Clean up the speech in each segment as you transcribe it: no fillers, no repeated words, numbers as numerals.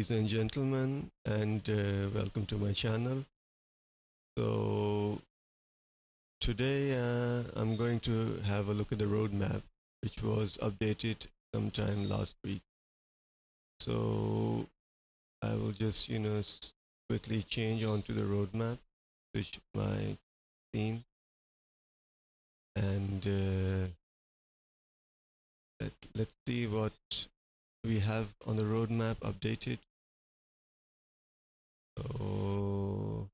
ladies and gentlemen, and welcome to my channel. So, today I'm going to have a look at the roadmap, which was updated sometime last week. So, I will just, quickly change onto the roadmap, switch my scene, and let's see what we have on the roadmap updated. So,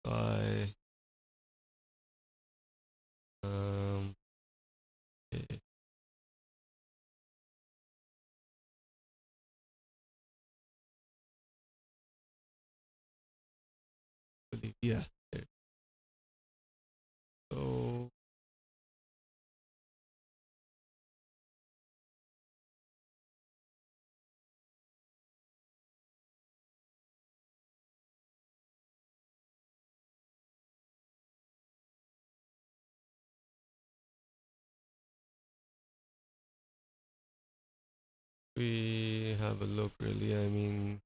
I um, eh, yeah. So we have a look really. I mean,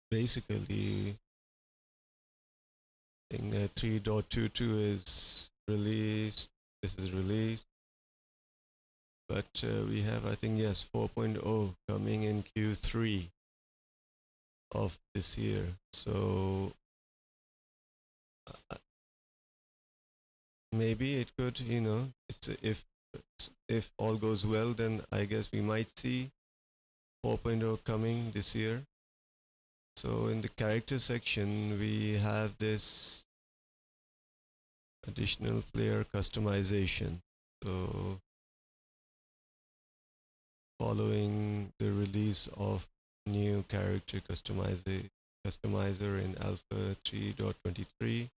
basically, I think 3.22 is released. This is released, but we have, I think, yes, 4.0 coming in Q3 of this year. So uh, maybe it could, if all goes well, then I guess we might see 4.0 coming this year. So in the character section, we have this additional player customization. So following the release of new character customizer in Alpha 3.23,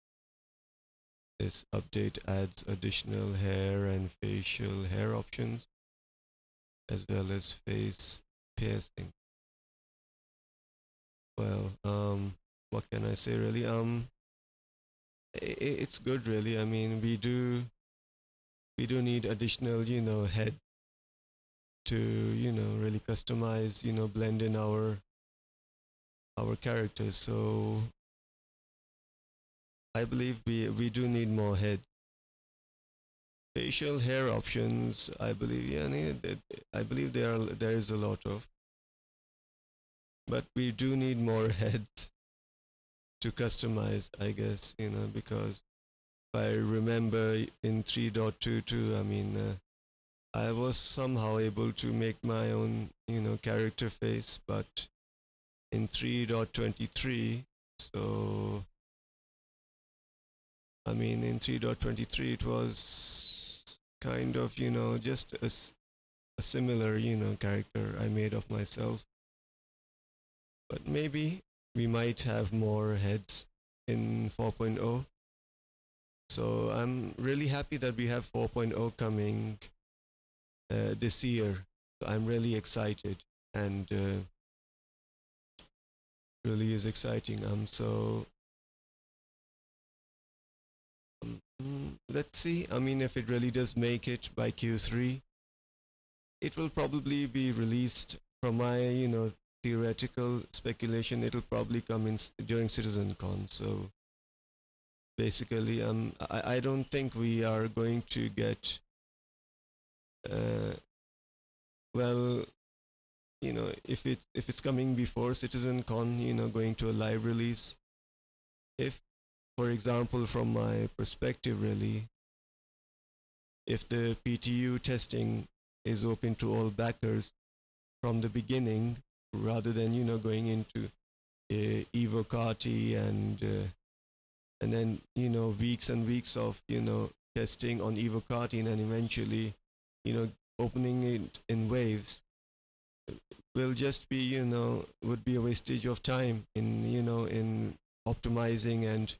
this update adds additional hair and facial hair options as well as face piercing. Well, what can I say really? It's good really. I mean, we do need additional, head to, really customize, blend in our characters. So I believe we do need more head. Facial hair options, I believe, yeah, I believe there is a lot of, but we do need more heads to customize, I guess, because if I remember in 3.22, I mean, I was somehow able to make my own, character face, but in 3.23, so I mean, in 3.23, it was kind of, just a similar, character I made of myself. But maybe we might have more heads in 4.0. So I'm really happy that we have 4.0 coming this year. So I'm really excited and really is exciting. Let's see. I mean, if it really does make it by Q3, it will probably be released from my, theoretical speculation. It'll probably come in during CitizenCon. So basically, I don't think we are going to get, uh, well, if it's coming before CitizenCon, going to a live release. If, for example, from my perspective, really, if the PTU testing is open to all backers from the beginning, rather than going into Evo Carti and then weeks and weeks of testing on Evo Carti and then eventually opening it in waves will just be would be a wastage of time in in optimizing and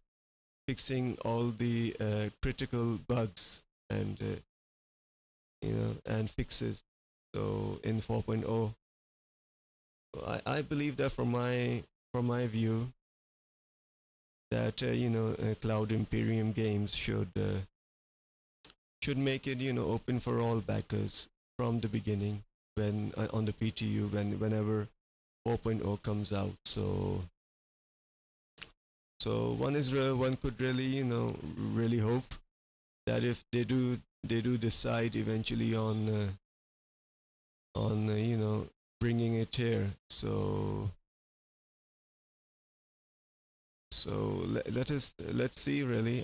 fixing all the critical bugs and and fixes. So in 4.0, I believe that from my view that Cloud Imperium Games should make it open for all backers from the beginning. when on the PTU whenever 4.0 comes out. So one could really really hope that if they do decide eventually on bringing it here. So let's see really.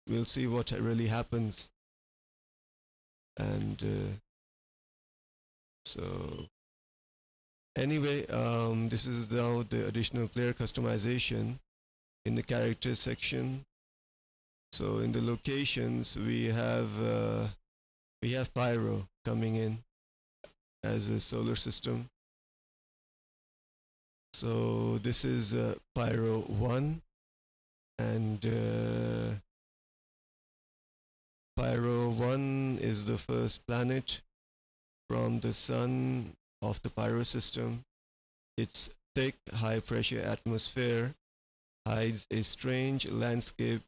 We'll see what really happens. And so anyway, this is now the additional player customization in the character section. So in the locations we have Pyro coming in as a solar system. So this is Pyro 1, and Pyro 1 is the first planet from the sun of the Pyro system. Its thick, high pressure atmosphere hides a strange landscape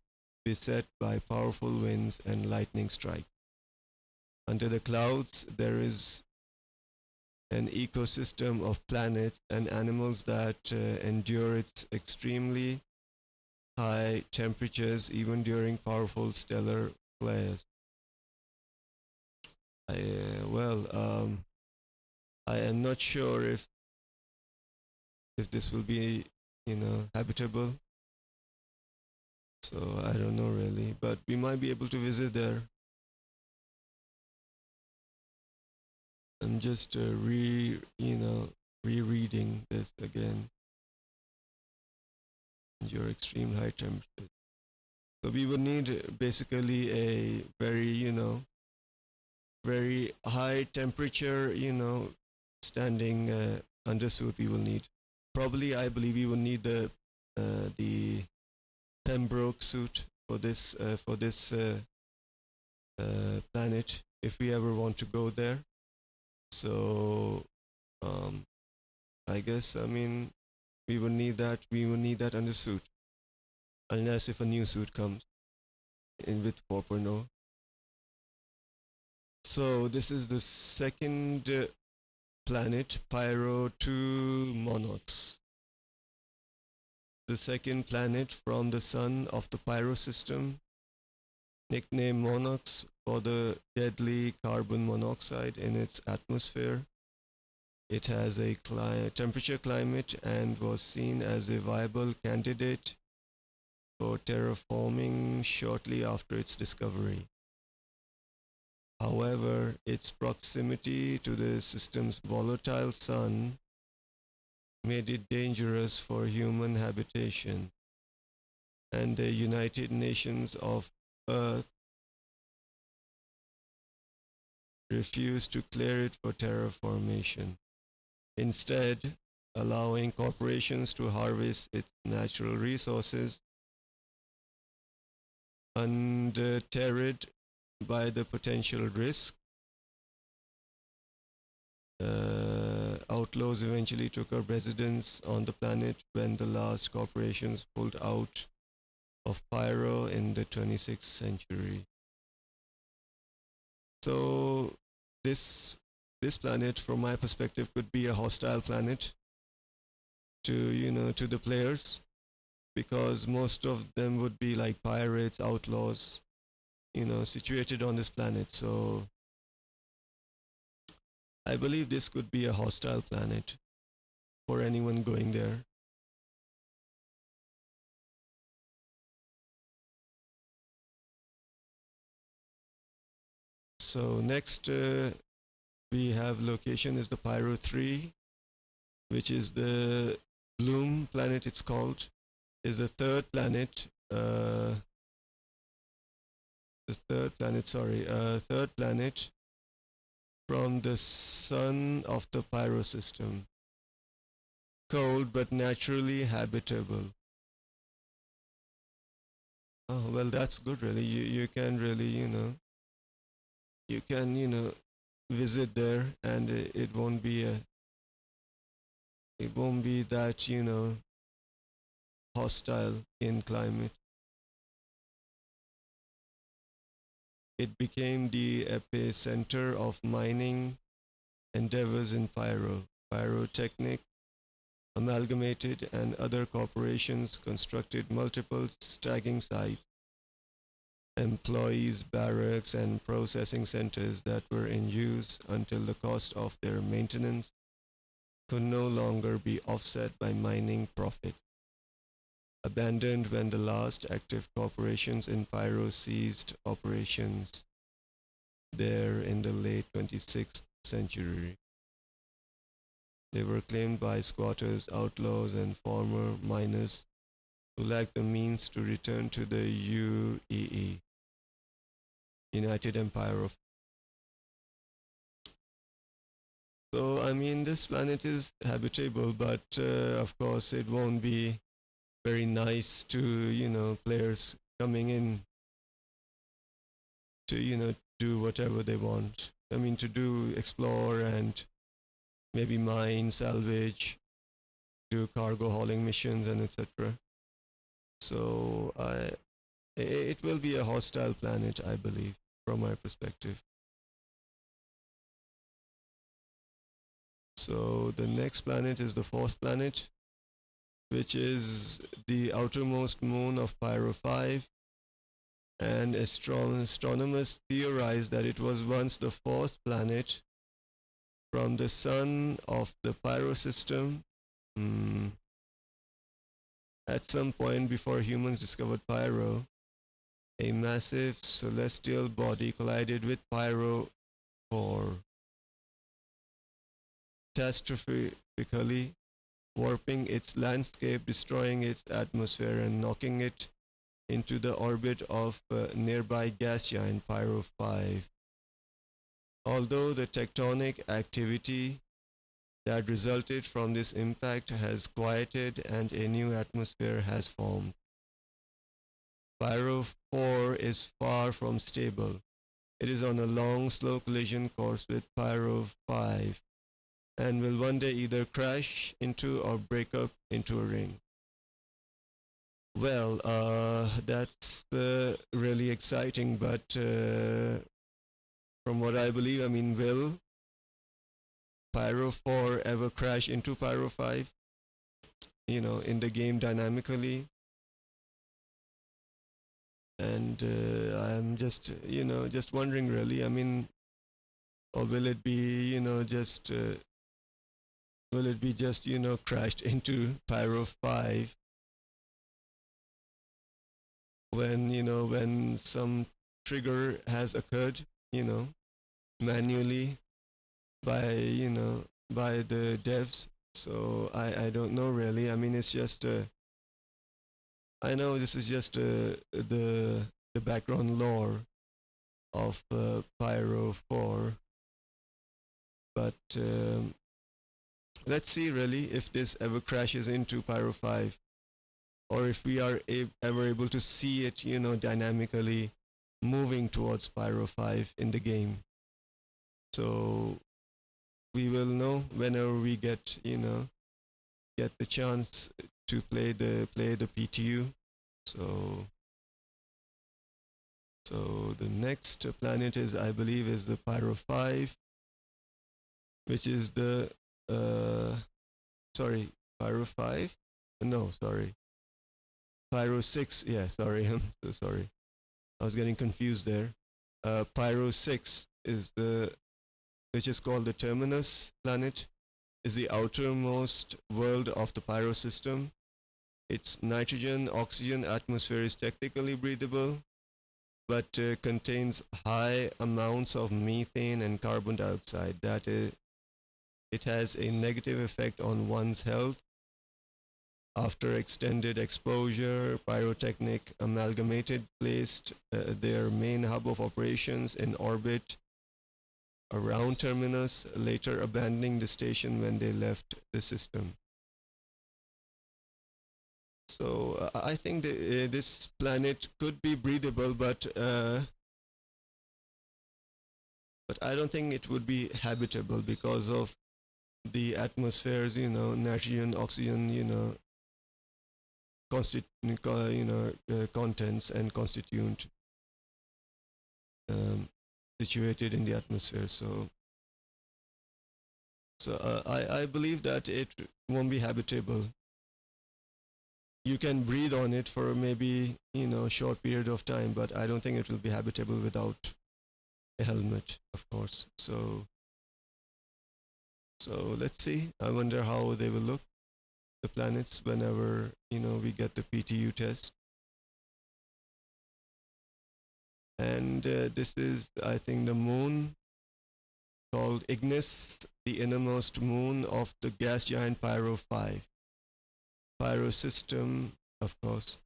beset by powerful winds and lightning strikes. Under the clouds, there is an ecosystem of planets and animals that endure its extremely high temperatures even during powerful stellar flares. Well, I am not sure if this will be habitable. So I don't know really, but we might be able to visit there. I'm just rereading this again. Your extreme high temperature. So we would need basically a very very high temperature standing undersuit. We will need probably, I believe we will need the Pembroke suit for this planet if we ever want to go there. So um, I guess we will need that. We will need that undersuit unless if a new suit comes in with 4.0. So this is the second planet, Pyro 2 Monox. The second planet from the sun of the Pyro system, nicknamed Monox for the deadly carbon monoxide in its atmosphere. It has a temperature climate and was seen as a viable candidate for terraforming shortly after its discovery. However, its proximity to the system's volatile sun made it dangerous for human habitation, and the United Nations of Earth refused to clear it for terraformation, instead allowing corporations to harvest its natural resources undeterred by the potential risk. Outlaws eventually took up residence on the planet when the last corporations pulled out of Pyro in the 26th century. So this planet, from my perspective, could be a hostile planet to the players, because most of them would be like pirates, outlaws, situated on this planet. So I believe this could be a hostile planet for anyone going there. So next we have location is the Pyro 3, which is the Bloom planet. It's called is the third planet. The third planet. Sorry, third planet from the sun of the Pyro system. Cold but naturally habitable. Oh well, that's good. Really, you can really you can visit there, and it won't be that hostile in climate. It became the epicenter of mining endeavors in Pyrotechnic, Amalgamated, and other corporations constructed multiple stacking sites, employees, barracks, and processing centers that were in use until the cost of their maintenance could no longer be offset by mining profits. Abandoned when the last active corporations in Pyro ceased operations there in the late 26th century. They were claimed by squatters, outlaws, and former miners who lacked the means to return to the UEE, United Empire of. So, I mean, this planet is habitable, but of course, it won't be very nice to, players coming in to, do whatever they want. I mean, to do explore and maybe mine, salvage, do cargo hauling missions, and etc. So, it will be a hostile planet, I believe, from my perspective. So, the next planet is the fourth planet, which is the outermost moon of Pyro 5, and astronomers theorize that it was once the fourth planet from the sun of the Pyro system. At some point before humans discovered Pyro, a massive celestial body collided with Pyro for catastrophically warping its landscape, destroying its atmosphere, and knocking it into the orbit of nearby gas giant Pyro 5. Although the tectonic activity that resulted from this impact has quieted and a new atmosphere has formed, Pyro 4 is far from stable. It is on a long, slow collision course with Pyro 5 and will one day either crash into or break up into a ring. Well, that's really exciting, but from what I believe, I mean, will Pyro 4 ever crash into Pyro 5? In the game dynamically? And I'm just wondering really, I mean, or will it be, will it be just, crashed into Pyro 5 when, when some trigger has occurred, manually by, by the devs. So I don't know really. I mean, it's just, I know this is just the background lore of Pyro 4, but let's see really if this ever crashes into Pyro 5, or if we are ever able to see it, dynamically moving towards Pyro 5 in the game. So we will know whenever we get, get the chance to play the PTU. So the next planet is, I believe, is the Pyro 5, which is the sorry, Pyro 5? No, sorry. Pyro 6, yeah, sorry, I'm so sorry. I was getting confused there. Pyro 6 is which is called the Terminus planet, is the outermost world of the Pyro system. Its nitrogen oxygen atmosphere is technically breathable, but contains high amounts of methane and carbon dioxide. That is, it has a negative effect on one's health. After extended exposure, Pyrotechnic Amalgamated placed their main hub of operations in orbit around Terminus, later abandoning the station when they left the system. So I think this planet could be breathable, but I don't think it would be habitable because of the atmosphere's, nitrogen, oxygen, contents and constituent um, situated in the atmosphere. So So I believe that it won't be habitable. You can breathe on it for maybe short period of time, but I don't think it will be habitable without a helmet, of course. So let's see. I wonder how they will look, the planets, whenever we get the PTU test. And this is, I think, the moon called Ignis, the innermost moon of the gas giant Pyro 5. Pyro system, of course.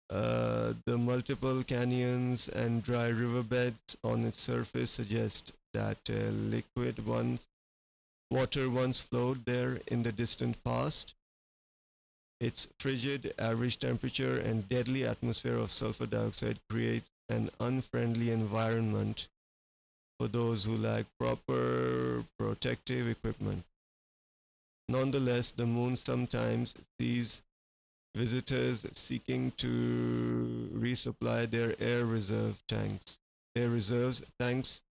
The multiple canyons and dry riverbeds on its surface suggest that liquid water once flowed there in the distant past. Its frigid average temperature and deadly atmosphere of sulfur dioxide creates an unfriendly environment for those who lack proper protective equipment. Nonetheless, the moon sometimes sees visitors seeking to resupply their air reserves thanks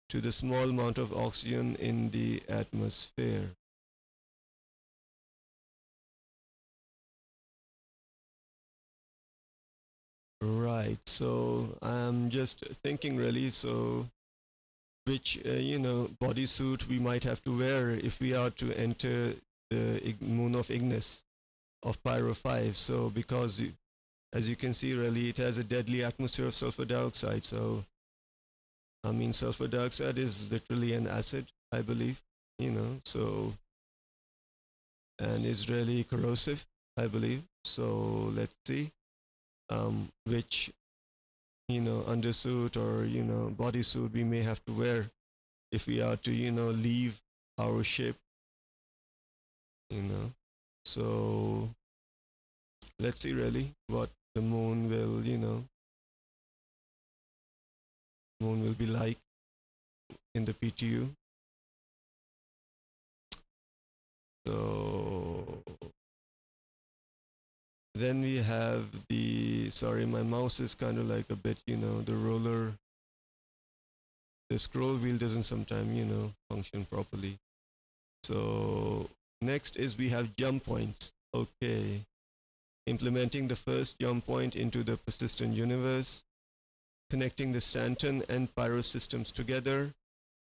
to the small amount of oxygen in the atmosphere. Right. So I'm just thinking really. So which bodysuit we might have to wear if we are to enter the moon of Ignis of Pyro 5. So because as you can see, really, it has a deadly atmosphere of sulfur dioxide. So I mean, sulfur dioxide is literally an acid, I believe. So and is really corrosive, I believe. So let's see which undersuit or bodysuit we may have to wear if we are to leave our ship. you know so let's see really what the moon will be like in the PTU. So then we have the, sorry, my mouse is kind of like a bit, the roller, the scroll wheel doesn't sometimes function properly. So next is we have jump points. Okay, implementing the first jump point into the persistent universe, connecting the Stanton and Pyro systems together,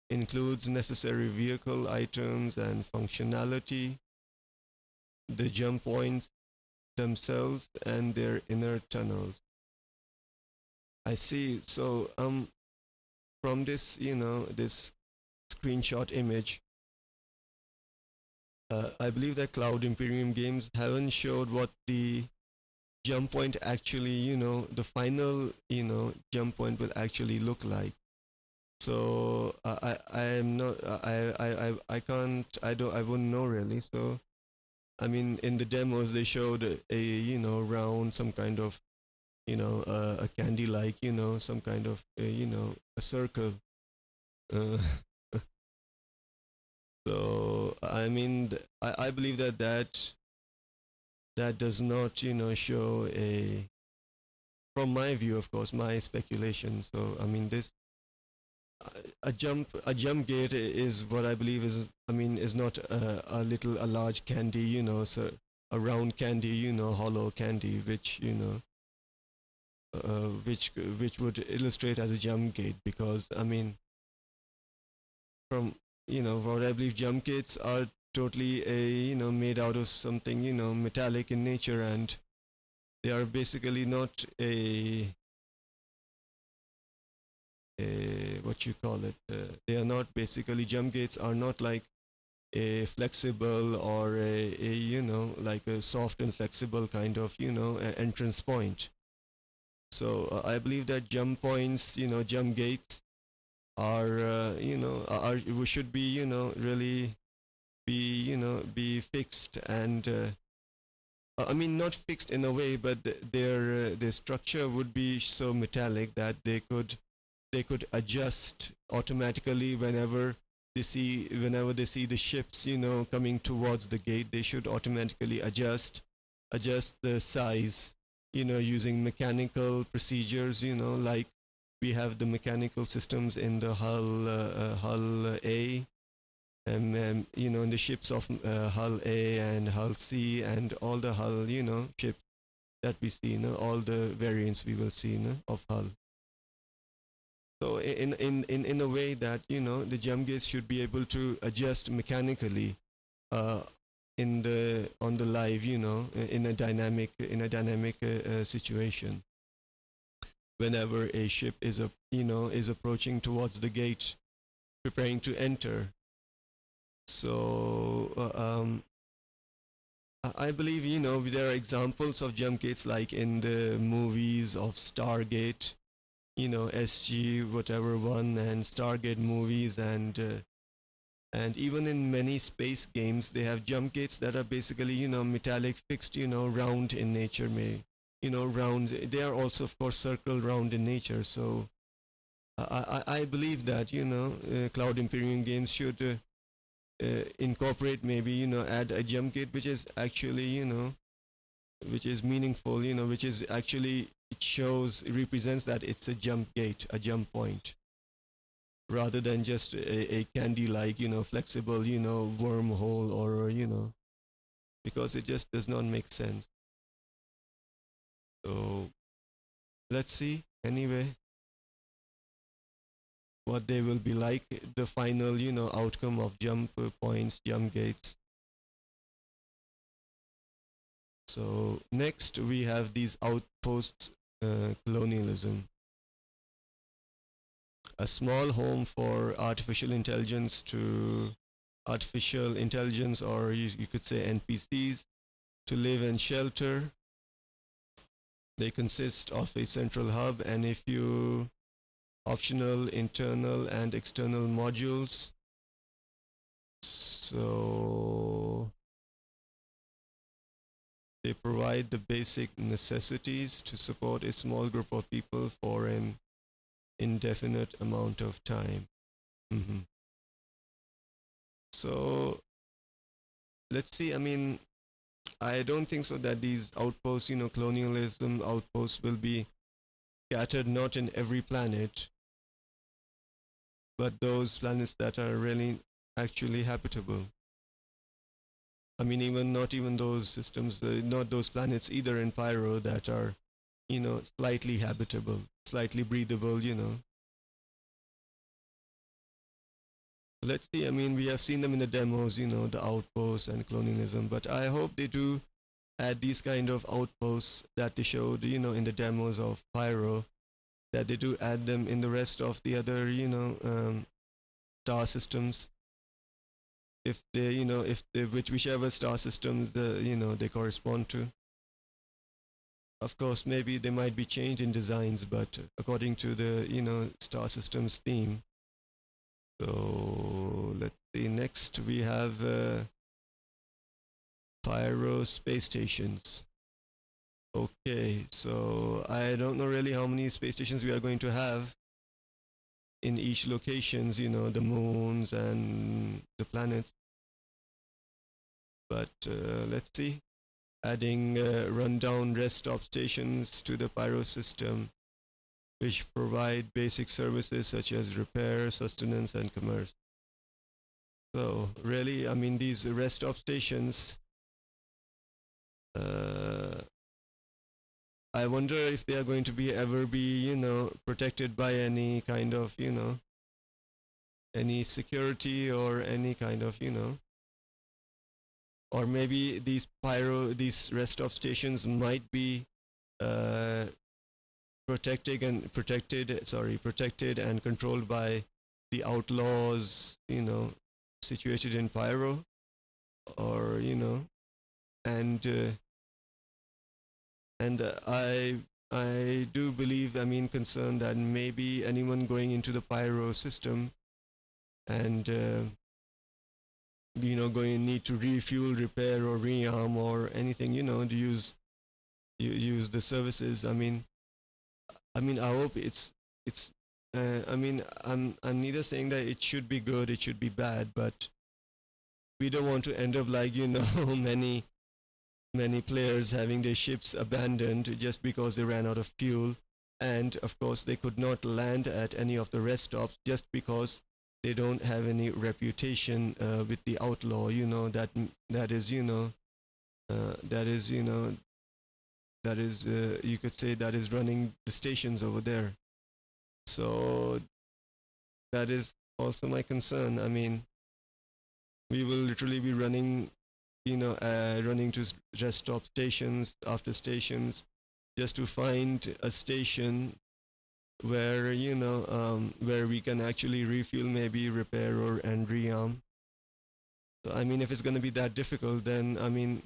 includes necessary vehicle items and functionality. The jump points themselves and their inner tunnels. I see. So from this this screenshot image, I believe that Cloud Imperium Games haven't showed what the jump point actually, the final, jump point will actually look like. So I am not I can't I wouldn't know really. So I mean, in the demos they showed a round, some kind of a candy like some kind of a circle. Uh, so I mean, I believe that that does not show a, from my view, of course, my speculation. So I mean, this a jump gate is what I believe is, I mean, is not a large candy, so a round candy, hollow candy, which would illustrate as a jump gate, because I mean, from what I believe, jump gates are totally a made out of something metallic in nature, and they are basically not a what you call it. They are not basically, jump gates are not like a flexible or a like a soft and flexible kind of entrance point. So I believe that jump points, jump gates are are, we should be really be be fixed, and I mean, not fixed in a way, but their structure would be so metallic that they could adjust automatically whenever they see the ships coming towards the gate. They should automatically adjust the size using mechanical procedures, like we have the mechanical systems in the hull A, in the ships of Hull A and Hull C and all the Hull, ships that we see, all the variants we will see, of Hull. So in a way that the jump gates should be able to adjust mechanically uh, in the on the live, in a dynamic situation. Whenever a ship is approaching towards the gate, preparing to enter. So I believe there are examples of jump gates like in the movies of Stargate, SG whatever one and Stargate movies and even in many space games they have jump gates that are basically metallic fixed, round in nature, may round. They are also of course circle round in nature. So I believe that Cloud Imperium games should incorporate, maybe add a jump gate which is actually which is meaningful, which is actually, it shows, it represents that it's a jump gate, a jump point, rather than just a candy like flexible wormhole, or because it just does not make sense. So let's see anyway what they will be like, the final outcome of jump points, jump gates. So next we have these outposts, colonialism, a small home for artificial intelligence, or you could say NPCs, to live and shelter. They consist of a central hub and a few optional internal and external modules. So they provide the basic necessities to support a small group of people for an indefinite amount of time. Mhm. So let's see. I mean, I don't think so that these outposts, colonialism outposts, will be scattered not in every planet, but those planets that are really actually habitable. I mean, even not even those systems, not those planets either in Pyro that are, slightly habitable, slightly breathable. Let's see. I mean, we have seen them in the demos, the outposts and colonialism, but I hope they do add these kind of outposts that they showed, in the demos of Pyro, that they do add them in the rest of the other, star systems. If they, if they, whichever star systems they correspond to. Of course, maybe they might be changed in designs, but according to the star systems theme. So let's see. Next we have Pyro space stations. Okay, so I don't know really how many space stations we are going to have in each locations, the moons and the planets. But let's see. Adding rundown rest stop stations to the Pyro system, which provide basic services such as repair, sustenance, and commerce. So really, I mean, these rest stop stations, uh, I wonder if they are going to be ever be, protected by any kind of, any security or any kind of, or maybe these rest stop stations might be uh, protected and controlled by the outlaws, situated in Pyro, or and I do believe, I mean, concerned that maybe anyone going into the Pyro system and going to need to refuel, repair, or rearm, or anything, to use the services. I mean, I hope it's. I mean, I'm neither saying that it should be good, it should be bad, but we don't want to end up like many players having their ships abandoned just because they ran out of fuel, and of course they could not land at any of the rest stops just because they don't have any reputation with the outlaw. That is that is that is you could say that is running the stations over there. So that is also my concern. I mean, we will literally be running to rest stop stations after stations just to find a station where where we can actually refuel, maybe repair or and rearm. So I mean, if it's going to be that difficult, then I mean,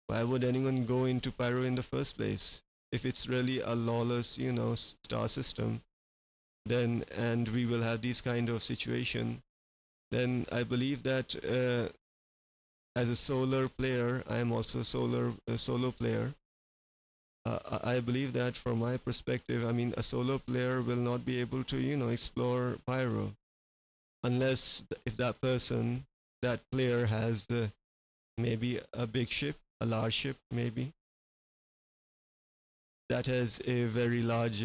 why would anyone go into pyro in the first place? If it's really a lawless, star system, then and we will have these kind of situation, then I believe that as a solar player, I am also a solo player. I believe that from my perspective, I mean, a solo player will not be able to, explore pyro unless if that person, that player has maybe a big ship, a large ship, maybe that has a very large,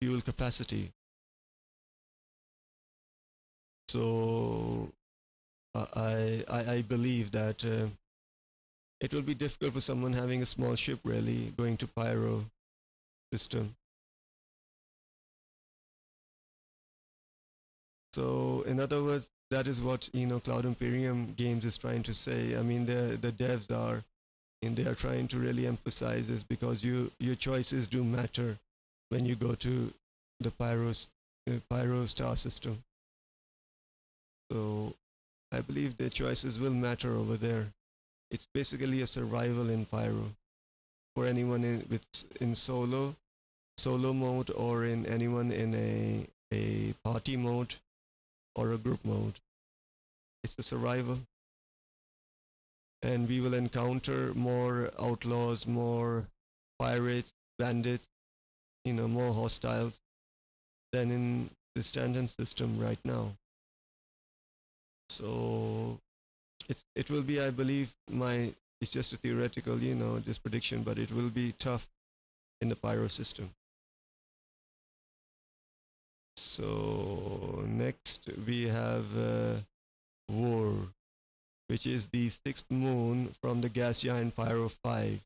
fuel capacity. So I believe that it will be difficult for someone having a small ship really going to pyro system. So in other words, that is what Cloud Imperium Games is trying to say. I mean, the devs are and they are trying to really emphasize this because your choices do matter when you go to the pyro star system. So I believe the choices will matter over there. It's basically a survival in pyro for anyone in solo mode, or in anyone in a party mode or a group mode. It's a survival, and we will encounter more outlaws, more pirates, bandits, more hostiles than in the standard system right now. So it will be, I believe, it's just a theoretical, this prediction, but it will be tough in the pyro system. So next we have War, which is the sixth moon from the gas giant Pyro 5.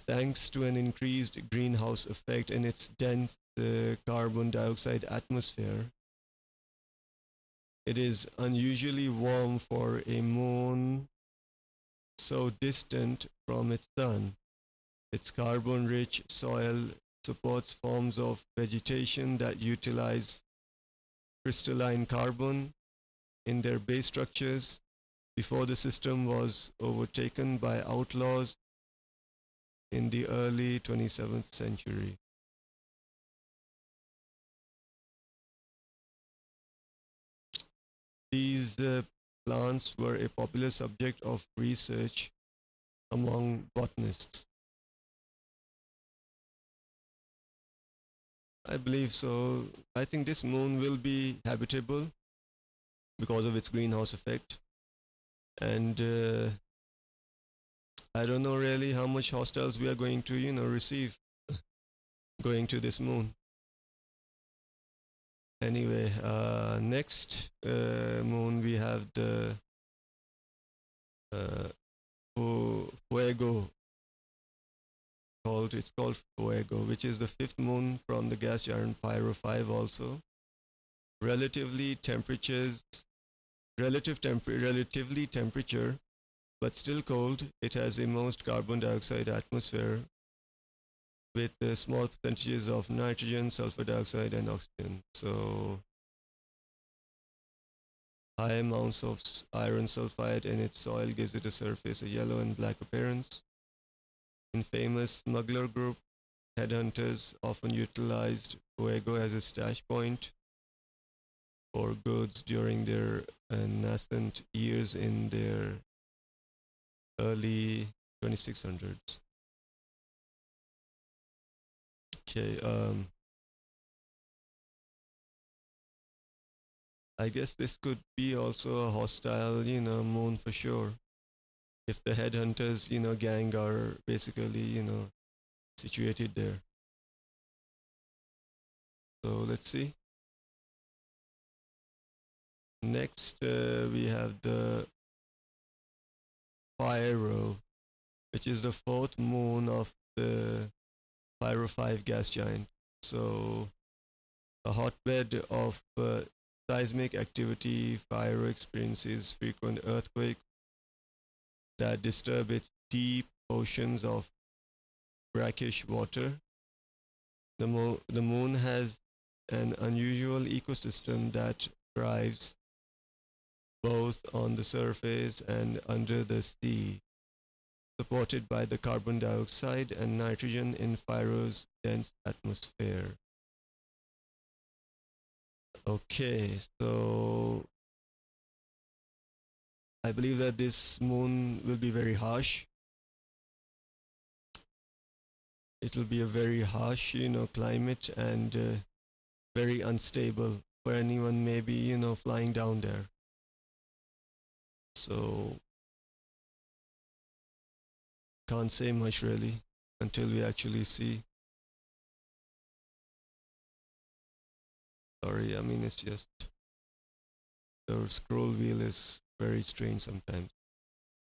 Thanks to an increased greenhouse effect in its dense carbon dioxide atmosphere, it is unusually warm for a moon so distant from its sun. Its carbon rich soil supports forms of vegetation that utilize crystalline carbon in their base structures before the system was overtaken by outlaws in the early 27th century. These plants were a popular subject of research among botanists. I believe so. I think this moon will be habitable because of its greenhouse effect. And I don't know really how much hostiles we are going to, receive going to this moon. Anyway, next moon we have the uh, Fuego, it's called Fuego, which is the fifth moon from the gas giant Pyro 5 also. Relatively temperatures, relatively temperature, but still cold. It has a most carbon dioxide atmosphere with small percentages of nitrogen, sulfur dioxide, and oxygen. So high amounts of iron sulfide in its soil gives it a surface a yellow and black appearance. In famous smuggler group, headhunters often utilized Fuego as a stash point for goods during their nascent years in their early 2600s. Okay, I guess this could be also a hostile, moon for sure. If the headhunters, gang are basically, situated there. So let's see. Next, we have the Pyro, which is the fourth moon of the Pyro 5 gas giant. So, a hotbed of seismic activity, Pyro experiences frequent earthquakes that disturb its deep oceans of brackish water. The moon has an unusual ecosystem that thrives both on the surface and under the sea, supported by the carbon dioxide and nitrogen in Pyro's dense atmosphere. Okay, so I believe that this moon will be very harsh. It will be a very harsh, climate and very unstable for anyone maybe, flying down there. So can't say much really until we actually see. Sorry, I mean it's just the scroll wheel is very strange sometimes.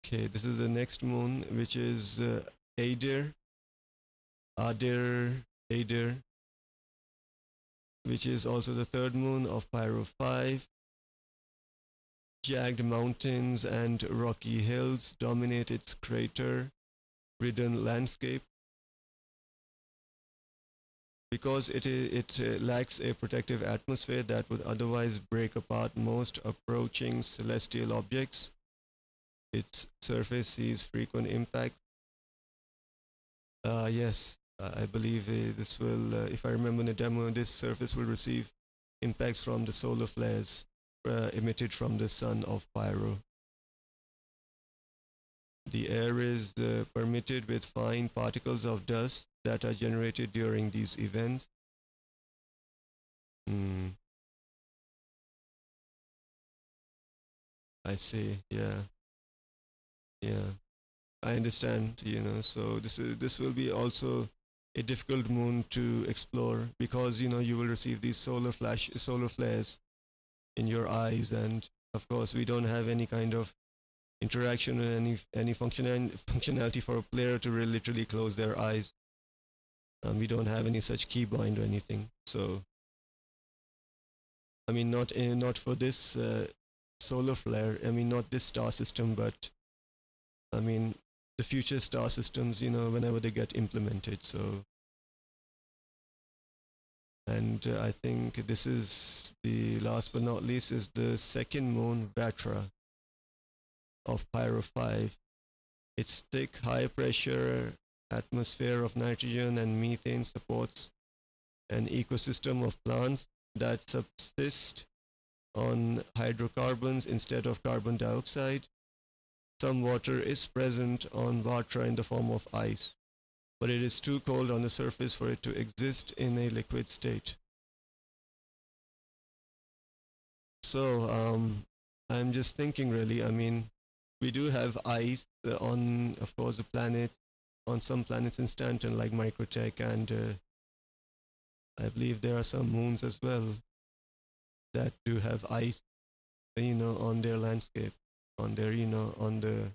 Okay, this is the next moon, which is Adir, Adir, Adir, which is also the third moon of Pyro 5. Jagged mountains and rocky hills dominate its crater ridden landscape because it lacks a protective atmosphere that would otherwise break apart most approaching celestial objects. Its surface sees frequent impacts. Yes, I believe this will, if I remember in the demo, this surface will receive impacts from the solar flares emitted from the sun of Pyro. The air is permitted with fine particles of dust that are generated during these events. Hmm, I see. Yeah, yeah. I understand. So this will be also a difficult moon to explore because you will receive these solar flares in your eyes, and of course we don't have any kind of interaction or any functionality for a player to really literally close their eyes. We don't have any such keybind or anything. So I mean, not for this solar flare. I mean, not this star system, but I mean the future star systems. Whenever they get implemented. So and I think this is the last but not least is the second moon Vatra of Pyro 5. Its thick, high pressure atmosphere of nitrogen and methane supports an ecosystem of plants that subsist on hydrocarbons instead of carbon dioxide. Some water is present on Vatra in the form of ice, but it is too cold on the surface for it to exist in a liquid state. So, I'm just thinking really, I mean, we do have ice on, of course, the planet, on some planets in Stanton, like Microtech, and I believe there are some moons as well that do have ice, on their landscape, on the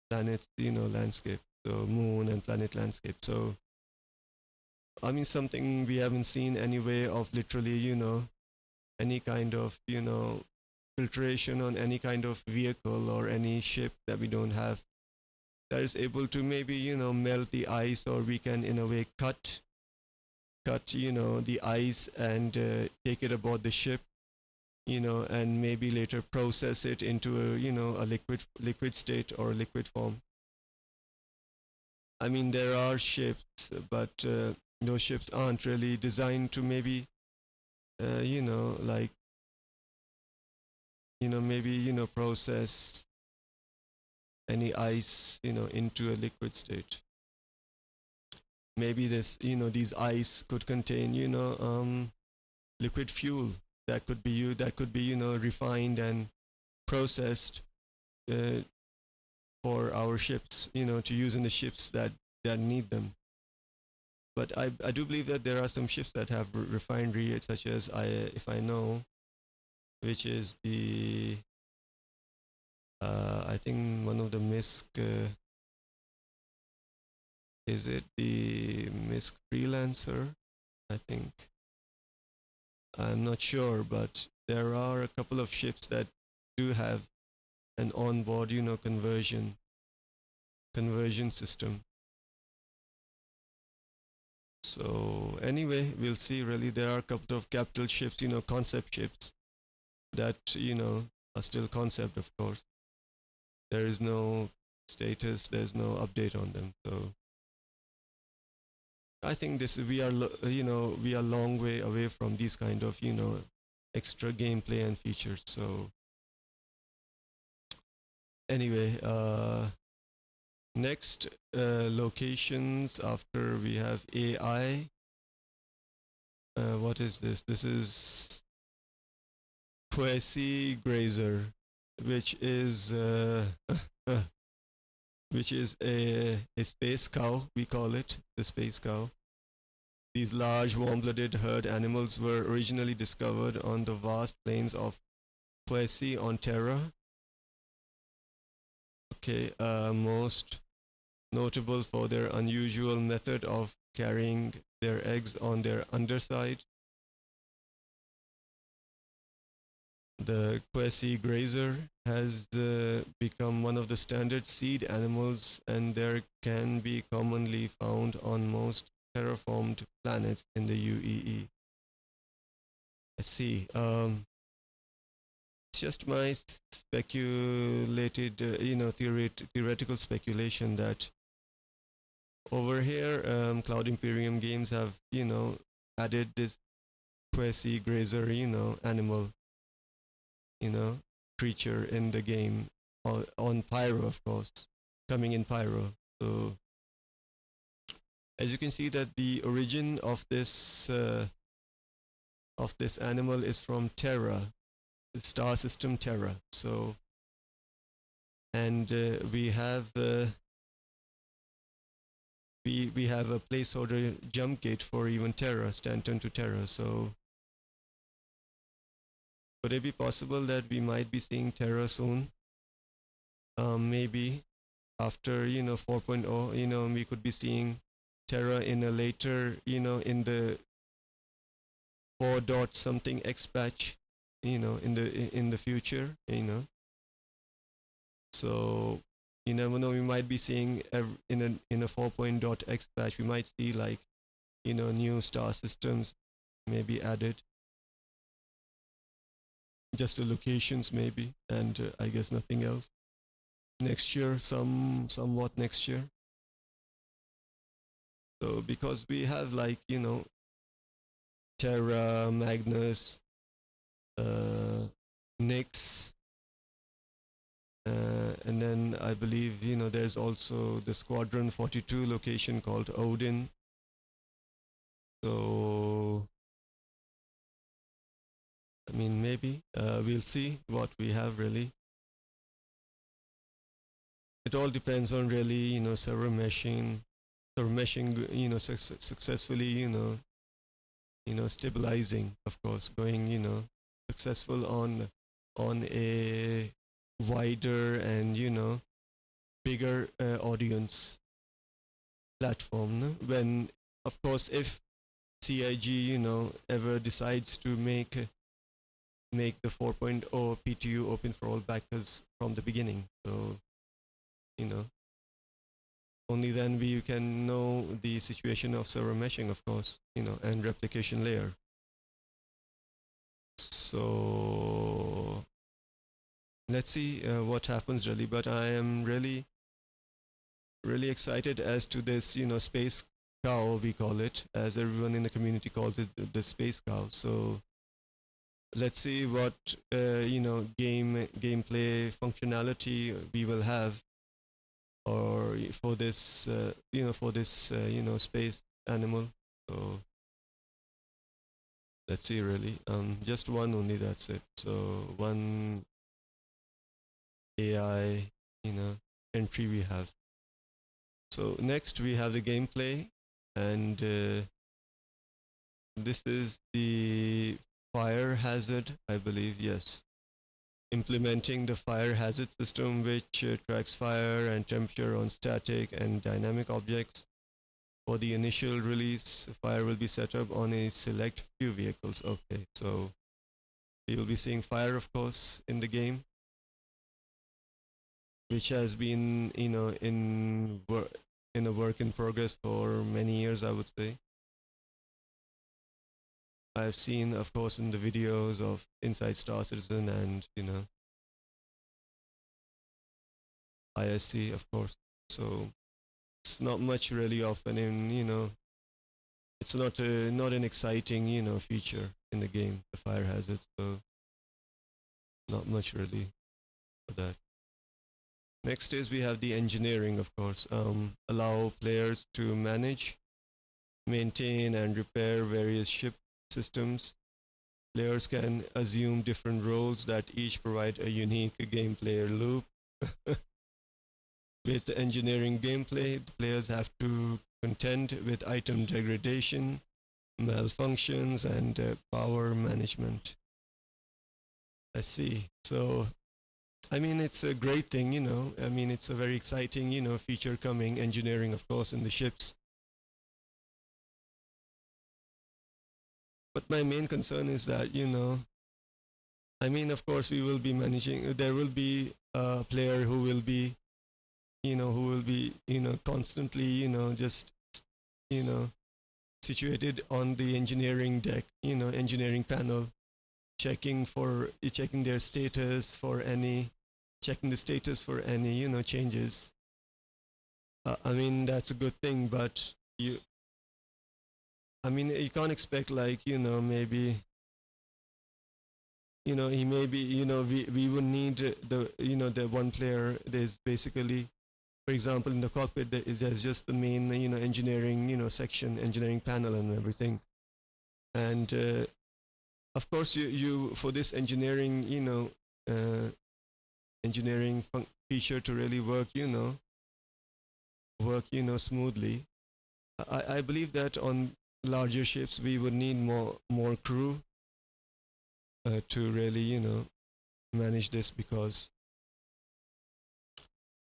planet's, landscape, so moon and planet landscape. So, I mean, something we haven't seen any way of literally, any kind of, filtration on any kind of vehicle or any ship that we don't have that is able to maybe, melt the ice, or we can in a way cut, the ice and take it aboard the ship, and maybe later process it into a, a liquid state or liquid form. I mean, there are ships, but those ships aren't really designed to maybe, like, maybe, process any ice, into a liquid state. Maybe this, these ice could contain, liquid fuel that could be, refined and processed uh, for our ships, to use in the ships that need them. But I do believe that there are some ships that have refinery, such as if I know, which is the I think one of the misc is it the misc freelancer? I think I'm not sure, but there are a couple of ships that do have an onboard, conversion system. So anyway, we'll see. Really, there are a couple of capital ships, concept ships that are still concept, of course. There is no status. There's no update on them. So I think this we are we are long way away from these kind of extra gameplay and features. So anyway, next locations after we have AI. What is this? This is Quasi Grazer, which is which is a space cow. We call it the space cow. These large warm-blooded herd animals were originally discovered on the vast plains of Quasi on Terra. Okay, most notable for their unusual method of carrying their eggs on their underside. The Quasi grazer has become one of the standard seed animals, and there can be commonly found on most terraformed planets in the UEE. Let's see. It's just my speculated, theoretical speculation that over here, Cloud Imperium Games have, added this Quasi grazer, animal, you know, creature in the game on Pyro, of course, coming in Pyro. So as you can see that the origin of this animal is from Terra, the star system Terra. So and we have a placeholder jump gate for even Terra, Stanton to Terra. So could it be possible that we might be seeing Terra soon? Maybe after 4.0, we could be seeing Terra in a later, in the 4 dot something X patch, in the future, So you never know. We might be seeing in a 4 dot X patch. We might see like new star systems maybe added, just the locations maybe, and I guess nothing else. Next year, somewhat next year. So because we have like Terra, Magnus, uh, Nyx, and then I believe there's also the Squadron 42 location called Odin. So I mean maybe we'll see what we have really. It all depends on really server meshing successfully stabilizing, of course, going successful on a wider and bigger audience platform, no? When of course if CIG ever decides to make the 4.0 PTU open for all backers from the beginning, so you know only then we can know the situation of server meshing, of course, and replication layer. So let's see what happens really, but I am really excited as to this space cow, we call it, as everyone in the community calls it, the space cow. So let's see what gameplay functionality we will have, or for this space animal. So let's see really, just one only, that's it. So one AI entry we have. So next we have the gameplay, and this is the fire hazard, I believe, yes. Implementing the fire hazard system, which tracks fire and temperature on static and dynamic objects. For the initial release, fire will be set up on a select few vehicles. Okay, so you'll be seeing fire, of course, in the game, which has been, in a work in progress for many years, I would say. I've seen, of course, in the videos of Inside Star Citizen and ISC, of course. So it's not much really of an it's not an exciting feature in the game, the fire hazard. So not much really for that. Next is we have the engineering, of course. Allow players to manage, maintain, and repair various ship systems. Players can assume different roles that each provide a unique gameplay loop. With engineering gameplay, the players have to contend with item degradation, malfunctions, and power management. I see. So, I mean, it's a great thing, I mean, it's a very exciting, feature coming, engineering, of course, in the ships. But my main concern is that, I mean, of course, we will be managing, there will be a player who will be, constantly, just, you know, situated on the engineering deck, engineering panel, checking their status for any, checking the status for any, changes. I mean, that's a good thing, but I mean, you can't expect like, maybe, he may be, we would need the one player. There's basically, for example, in the cockpit, there's just the main, engineering, section, engineering panel and everything. And of course, you for this engineering, engineering feature to really work, smoothly. I believe that on larger ships we would need more crew to really manage this, because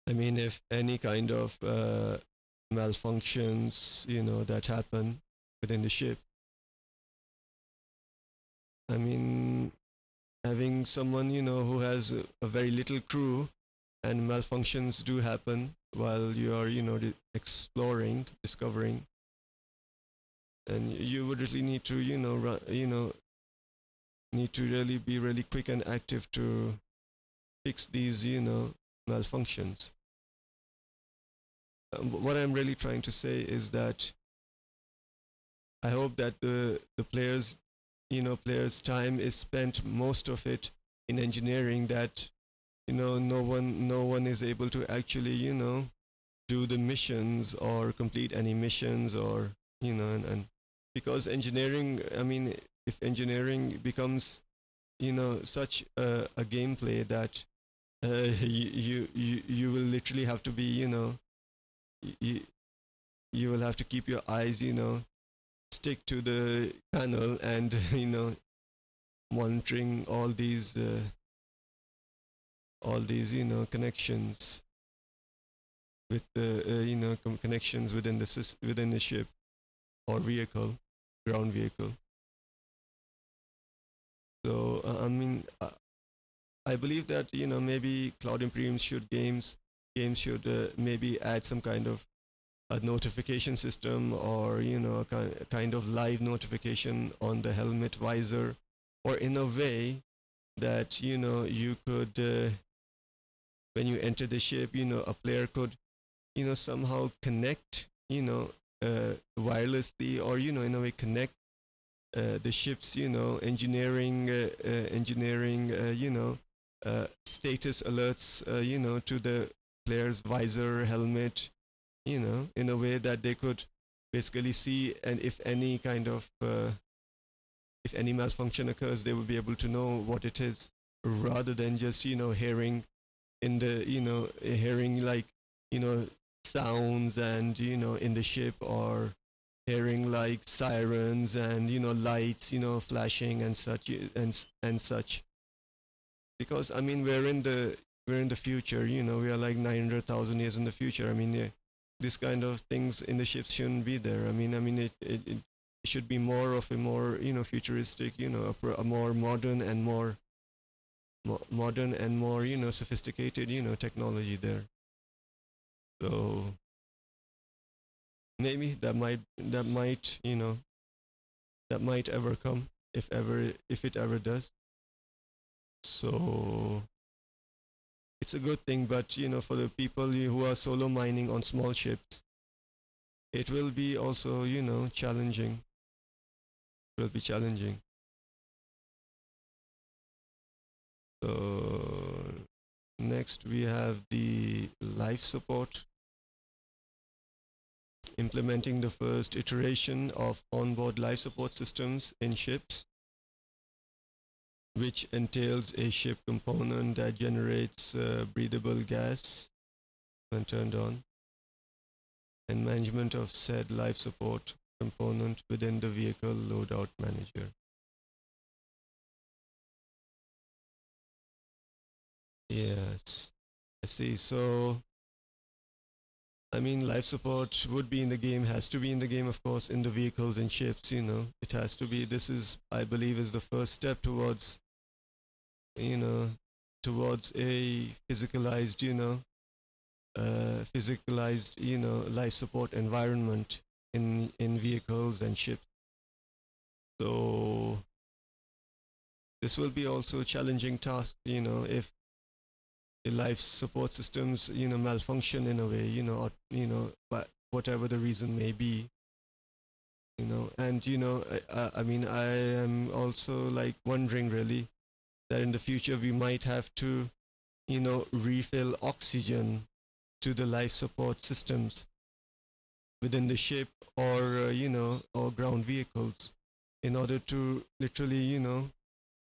I mean, if any kind of malfunctions that happen within the ship, I mean, having someone who has a very little crew and malfunctions do happen while you are exploring, discovering, and you would really need to need to really be really quick and active to fix these malfunctions. What I'm really trying to say is that I hope that the players players time is spent, most of it, in engineering, that no one is able to actually do the missions or complete any missions, or and because engineering, I mean, if engineering becomes such a gameplay that you will literally have to be you, you will have to keep your eyes stick to the panel and monitoring all these connections with the connections within within the ship or vehicle, ground vehicle. So I mean, I believe that maybe Cloud Imperium should games should maybe add some kind of a notification system, or a kind of live notification on the helmet visor, or in a way that you could when you enter the ship, a player could somehow connect wirelessly, or in a way connect the ship's engineering status alerts to the player's visor, helmet, in a way that they could basically see, and if any malfunction occurs, they will be able to know what it is, rather than just hearing in the hearing like sounds and in the ship, or hearing like sirens and lights flashing and and such. Because I mean we're in the future. We are like 900,000 years in the future. I mean, this kind of things in the ships shouldn't be there. I mean it should be more of a more futuristic, a more modern and more modern and more sophisticated technology there. So maybe that might ever come, if it ever does. So it's a good thing, but for the people who are solo mining on small ships, it will be also challenging. It will be challenging. So next we have the life support, implementing the first iteration of onboard life support systems in ships, which entails a ship component that generates breathable gas when turned on, and management of said life support component within the vehicle loadout manager. Yes, I see. So, I mean, life support would be in the game, has to be in the game, of course, in the vehicles and ships, It has to be. This is, I believe, is the first step you know, towards a physicalized, life support environment in vehicles and ships. So this will be also a challenging task, if the life support systems, malfunction in a way, or but whatever the reason may be, and I mean, I am also like wondering really that in the future we might have to, refill oxygen to the life support systems within the ship, or or ground vehicles, in order to literally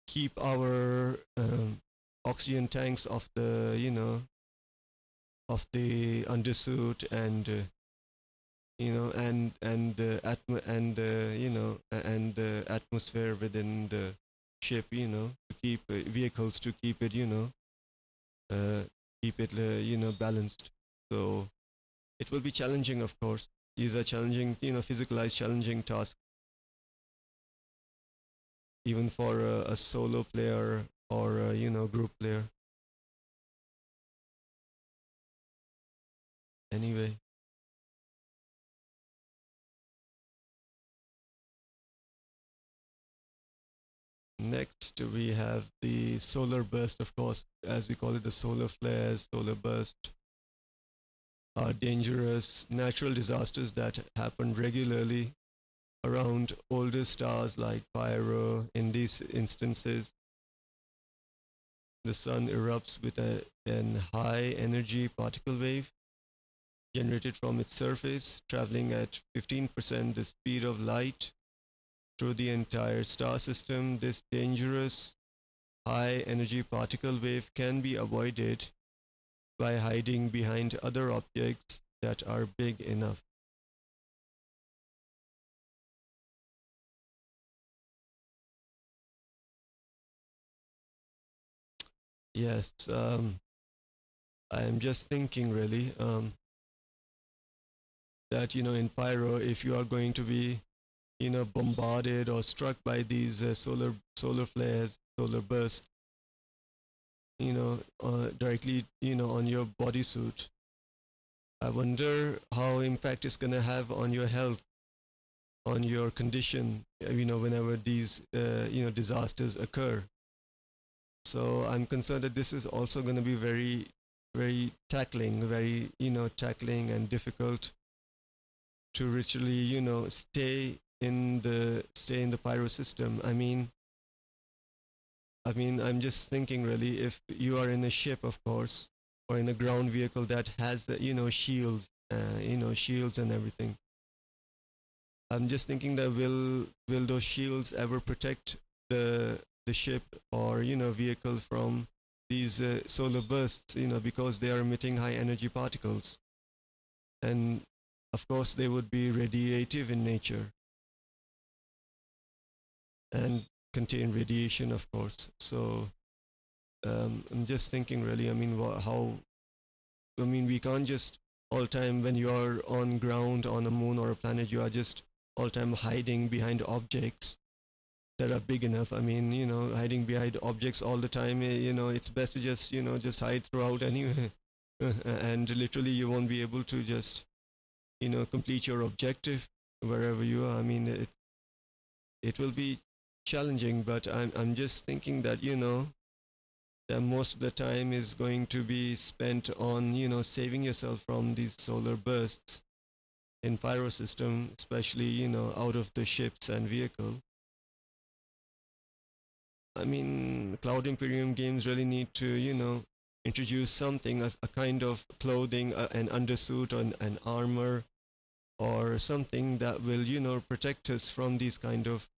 keep our oxygen tanks of the undersuit, and and the and and the atmosphere within the ship, to keep vehicles, to uh, keep it balanced. So it will be challenging, of course. These are challenging, physicalized challenging tasks, even for a solo player or a, group player. Anyway, next we have the solar burst, of course, as we call it, the solar flares, solar burst are dangerous natural disasters that happen regularly around older stars like Pyro. In these instances, the sun erupts with an high energy particle wave generated from its surface, traveling at 15% the speed of light through the entire star system. This dangerous high energy particle wave can be avoided by hiding behind other objects that are big enough. Yes, I am just thinking really, that in Pyro, if you are going to be bombarded or struck by these solar flares, solar bursts, directly on your bodysuit, I wonder how impact is going to have on your health, on your condition, whenever these disasters occur. So I'm concerned that this is also going to be very, very tackling, very tackling and difficult to literally stay in the pyro system. I mean, I'm just thinking really, if you are in a ship, of course, or in a ground vehicle that has the shields and everything. I'm just thinking that will those shields ever protect the ship or vehicle from these solar bursts? Because they are emitting high energy particles, and of course they would be radiative in nature and contain radiation, of course. So I'm just thinking, really. I mean, how? I mean, we can't just all time when you are on ground on a moon or a planet, you are just all time hiding behind objects that are big enough. I mean, hiding behind objects all the time. It's best to just just hide throughout anyway, and literally you won't be able to just complete your objective wherever you are. I mean, it will be challenging, but I'm just thinking that that most of the time is going to be spent on saving yourself from these solar bursts in pyro system, especially out of the ships and vehicle. I mean, Cloud Imperium games really need to introduce something, a kind of clothing, an undersuit, or an armor, or something that will protect us from these kind of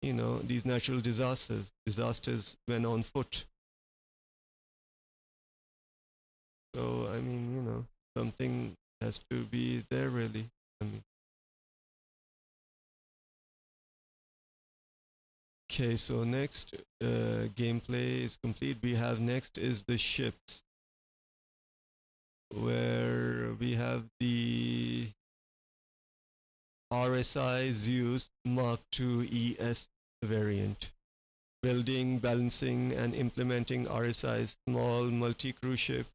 these natural disasters when on foot. So I mean, something has to be there, really. I mean, okay. So next, gameplay is complete. We have next is the ships, where we have the RSI Zeus Mark II ES variant. Building, balancing, and implementing RSI's small multi-crew ship,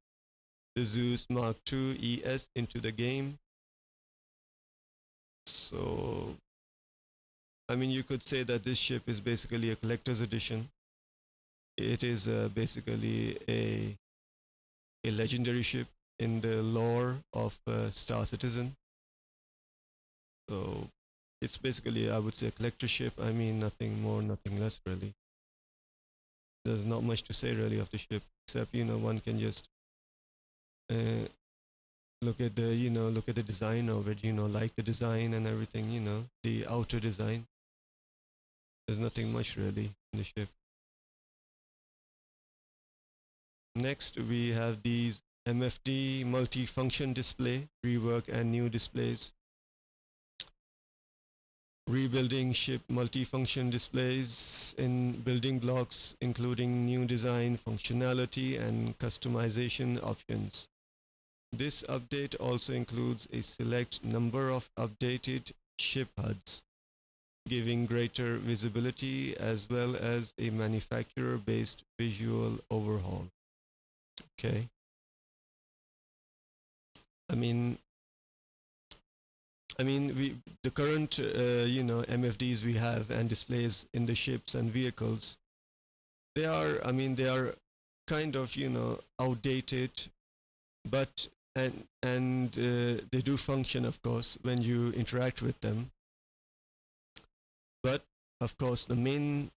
the Zeus Mark II ES, into the game. So, I mean, you could say that this ship is basically a collector's edition. It is basically a legendary ship in the lore of Star Citizen. So, it's basically, I would say, a collector ship. I mean, nothing more, nothing less, really. There's not much to say, really, of the ship, except, one can just uh, look at the design of it, like the design and everything, the outer design. There's nothing much really in the ship. Next, we have these MFD multi-function display, rework and new displays. Rebuilding ship multi-function displays in building blocks, including new design functionality and customization options. This update also includes a select number of updated ship HUDs, giving greater visibility as well as a manufacturer-based visual overhaul. Okay. I mean, we the current MFDs we have and displays in the ships and vehicles, they are kind of outdated, but they do function, of course, when you interact with them. But of course, the main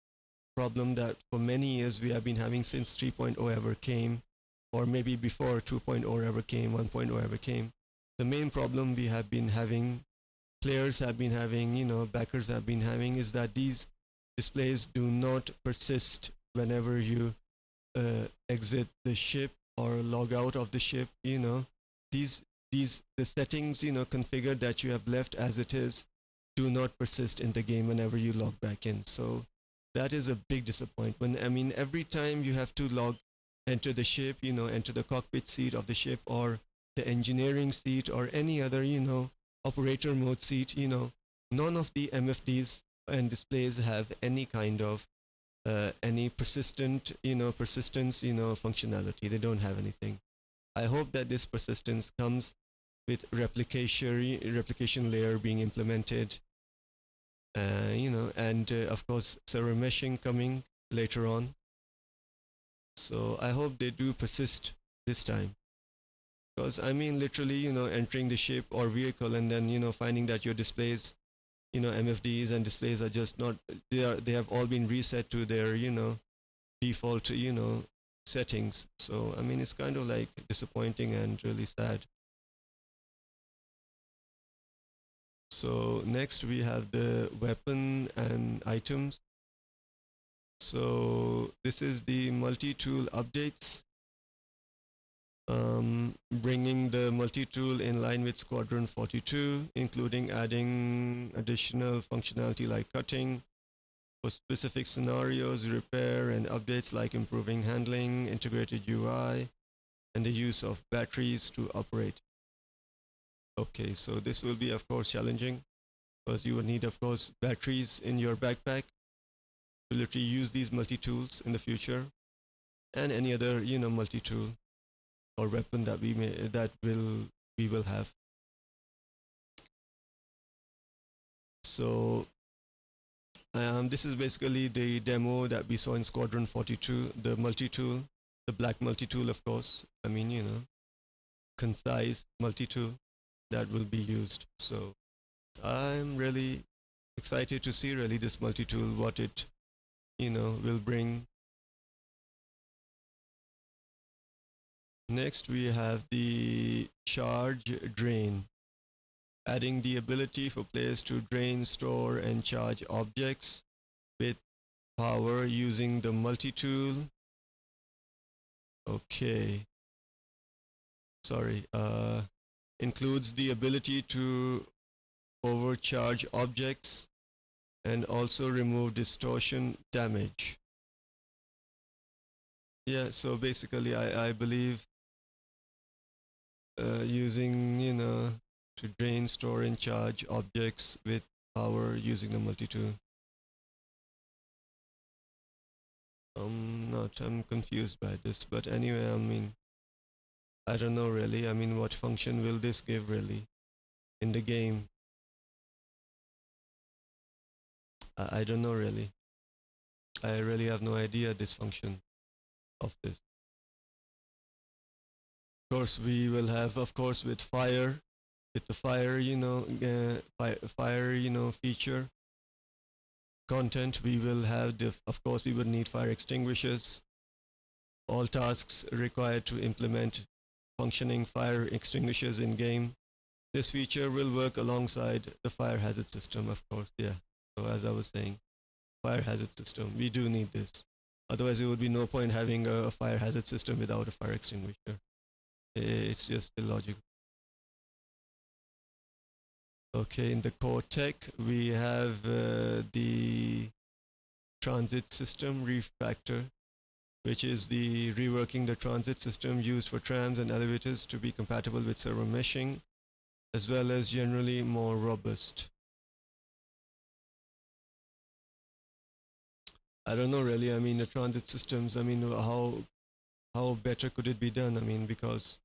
problem that for many years we have been having since 3.0 ever came, or maybe before 2.0 ever came, 1.0 ever came, the main problem we have been having, players have been having, backers have been having, is that these displays do not persist whenever you exit the ship or log out of the ship. These the settings configured that you have left as it is do not persist in the game whenever you log back in. So that is a big disappointment. I mean, every time you have to enter the ship, enter the cockpit seat of the ship, or the engineering seat, or any other, operator mode seat, none of the MFDs and displays have any kind of any persistence, functionality. They don't have anything. I hope that this persistence comes with replication layer being implemented, and of course server meshing coming later on. So I hope they do persist this time, because I mean, literally, entering the ship or vehicle and then finding that your displays, MFDs and displays are just not, they have all been reset to their default settings. So I mean, it's kind of like disappointing and really sad. So next we have the weapon and items. So this is the multi-tool updates. bringing the multi-tool in line with Squadron 42, including adding additional functionality like cutting for specific scenarios, repair and updates like improving handling, integrated UI, and the use of batteries to operate. Okay, so this will be of course challenging because you will need of course batteries in your backpack to literally use these multi-tools in the future and any other multi-tool or weapon that we will have. So this is basically the demo that we saw in Squadron 42, the multi-tool, the black multi-tool of course. I mean, concise multi-tool that will be used. So I'm really excited to see really this multi-tool, what it, will bring. Next we have the charge drain, adding the ability for players to drain, store and charge objects with power using the multi-tool. Okay. Sorry. Includes the ability to overcharge objects and also remove distortion damage. Yeah, so basically I believe using, to drain, store and charge objects with power using the multi-tool. I'm confused by this, but anyway, I mean, I don't know really. I mean, what function will this give really in the game? I don't know really. I really have no idea this function of this. Of course, we will have, of course, with fire, with the fire, fire, feature content, we will have the, of course, we will need fire extinguishers. All tasks required to implement functioning fire extinguishers in game. This feature will work alongside the fire hazard system, of course, yeah. So as I was saying, fire hazard system, we do need this. Otherwise, there would be no point having a fire hazard system without a fire extinguisher. It's just illogical. Okay, in the core tech, we have the transit system refactor, which is the reworking the transit system used for trams and elevators to be compatible with server meshing, as well as generally more robust. I don't know really. I mean, the transit systems. I mean, how better could it be done? I mean, because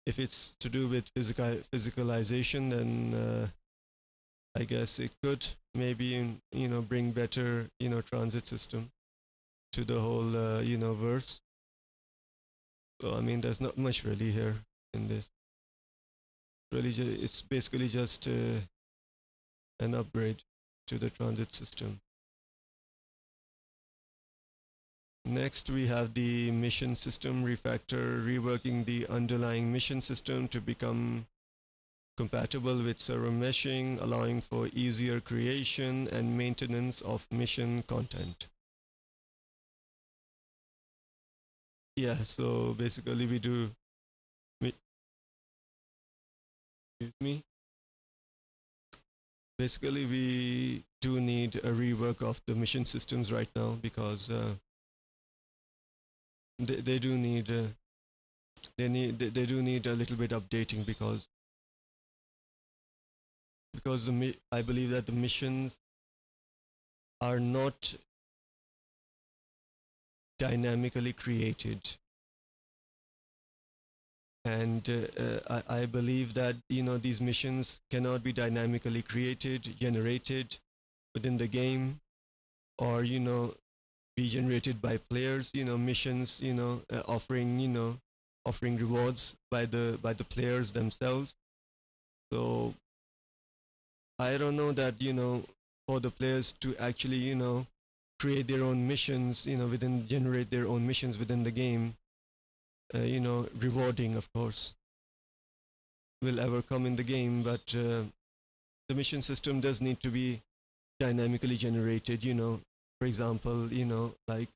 if it's to do with physicalization, then I guess it could maybe bring better transit system to the whole verse. So I mean, there's not much really here in this. Really, it's basically just an upgrade to the transit system. Next, we have the mission system refactor, reworking the underlying mission system to become compatible with server meshing, allowing for easier creation and maintenance of mission content. Yeah, so basically we do, excuse me, basically we do need a rework of the mission systems right now because they do need they do need a little bit updating because I believe that the missions are not dynamically created, and I believe that these missions cannot be dynamically created, generated within the game, or be generated by players. Missions, offering rewards by the players themselves. So I don't know that for the players to actually create their own missions, generate their own missions within the game, rewarding of course will ever come in the game, but the mission system does need to be dynamically generated. For example, like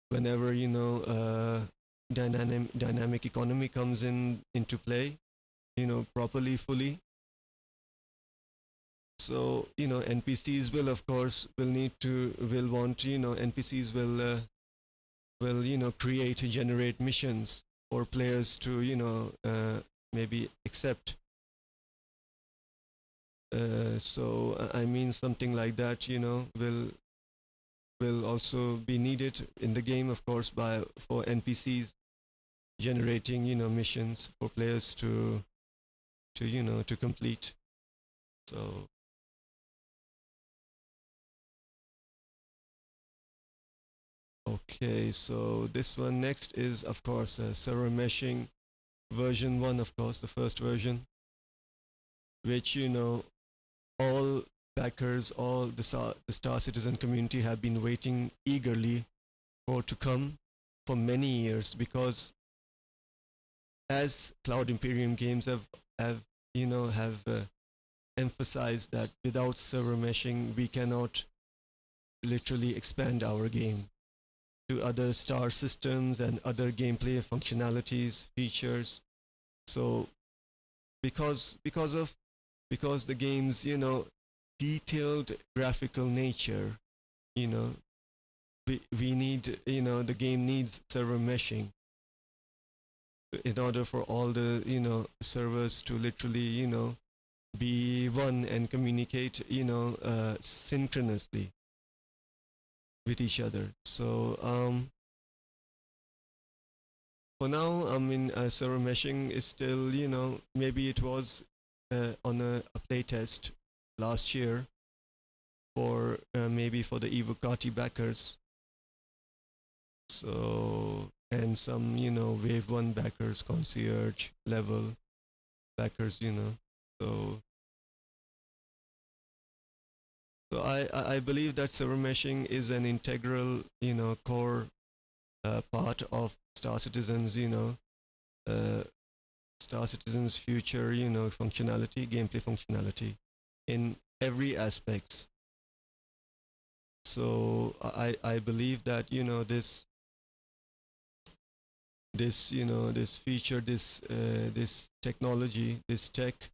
whenever dynamic economy comes in into play, properly, fully. So NPCs will, of course, will want, NPCs will create, generate missions for players to maybe accept. So I mean, something like that, will also be needed in the game, of course, by for NPCs generating missions for players to complete. So okay, so this one next is, of course, server meshing version 1, of course, the first version, which all backers, all the Star Citizen community have been waiting eagerly for to come for many years, because as Cloud Imperium Games have have emphasized that without server meshing we cannot literally expand our game to other star systems and other gameplay functionalities, features. So because the game's detailed graphical nature, you know we need, the game needs server meshing in order for all the servers to literally be one and communicate synchronously with each other. So for now, I mean, server meshing is still, maybe it was on a play test last year for maybe for the Evocati backers. So and some wave one backers, concierge level backers. So I believe that server meshing is an integral core part of Star Citizen's uh, Star Citizen's future functionality, gameplay functionality in every aspects. So I believe that this feature, this technology, this tech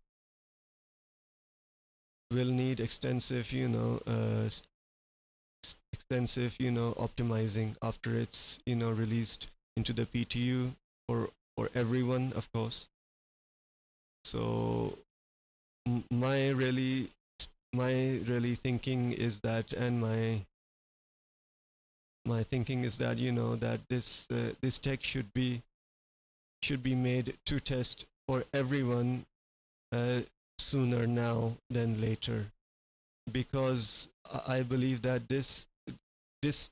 will need extensive extensive optimizing after it's released into the PTU for everyone, of course. So my really thinking is that, and my thinking is that that this tech should be made to test for everyone uh, sooner now than later, because I believe that this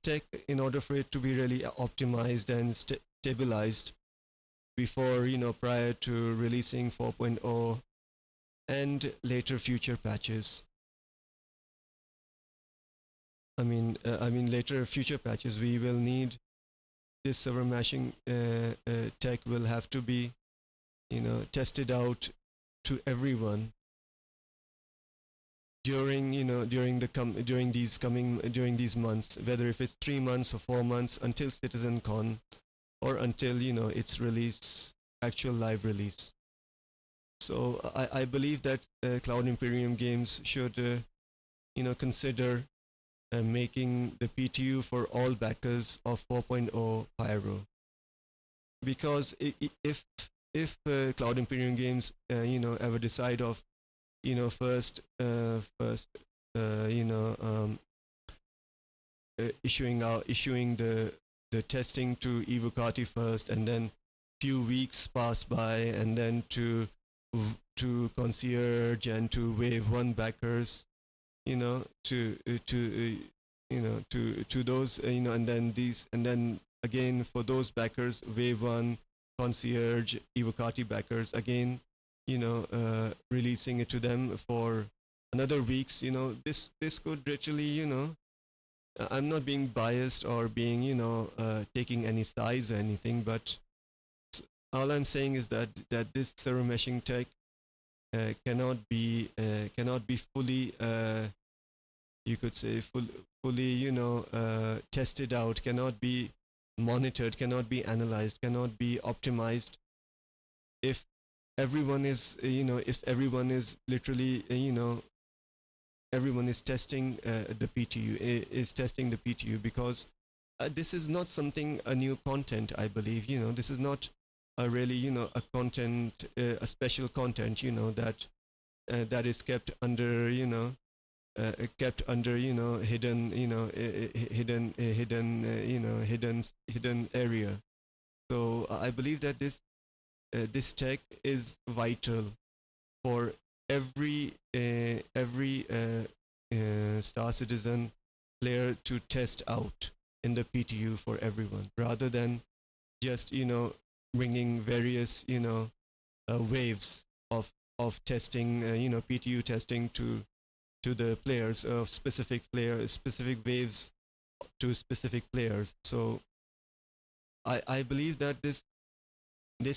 tech, in order for it to be really optimized and stabilized before prior to releasing 4.0 and later future patches, I mean later future patches, we will need this server mashing tech will have to be tested out to everyone during during these months, whether if it's 3 months or 4 months until CitizenCon, or until its release, actual live release. So I believe that Cloud Imperium Games should consider making the PTU for all backers of 4.0 Pyro, because if Cloud Imperium Games ever decide of first issuing the testing to Evocati first, and then few weeks pass by, and then to concierge and to wave one backers, to those, and then these, and then again for those backers, wave one, concierge, Evocati backers again, releasing it to them for another weeks. This could literally, I'm not being biased or being taking any sides or anything, but all I'm saying is that this server meshing tech cannot be fully, you could say, fully tested out, cannot be monitored, cannot be analyzed, cannot be optimized if everyone is if everyone is literally everyone is testing the PTU is testing the PTU, because this is not something a new content, I believe. This is not a really a content, a special content, that is kept under hidden, hidden area. So I believe that this tech is vital for every Star Citizen player to test out in the PTU for everyone, rather than just bringing various waves of testing, PTU testing to the players of specific waves to specific players. So I believe that this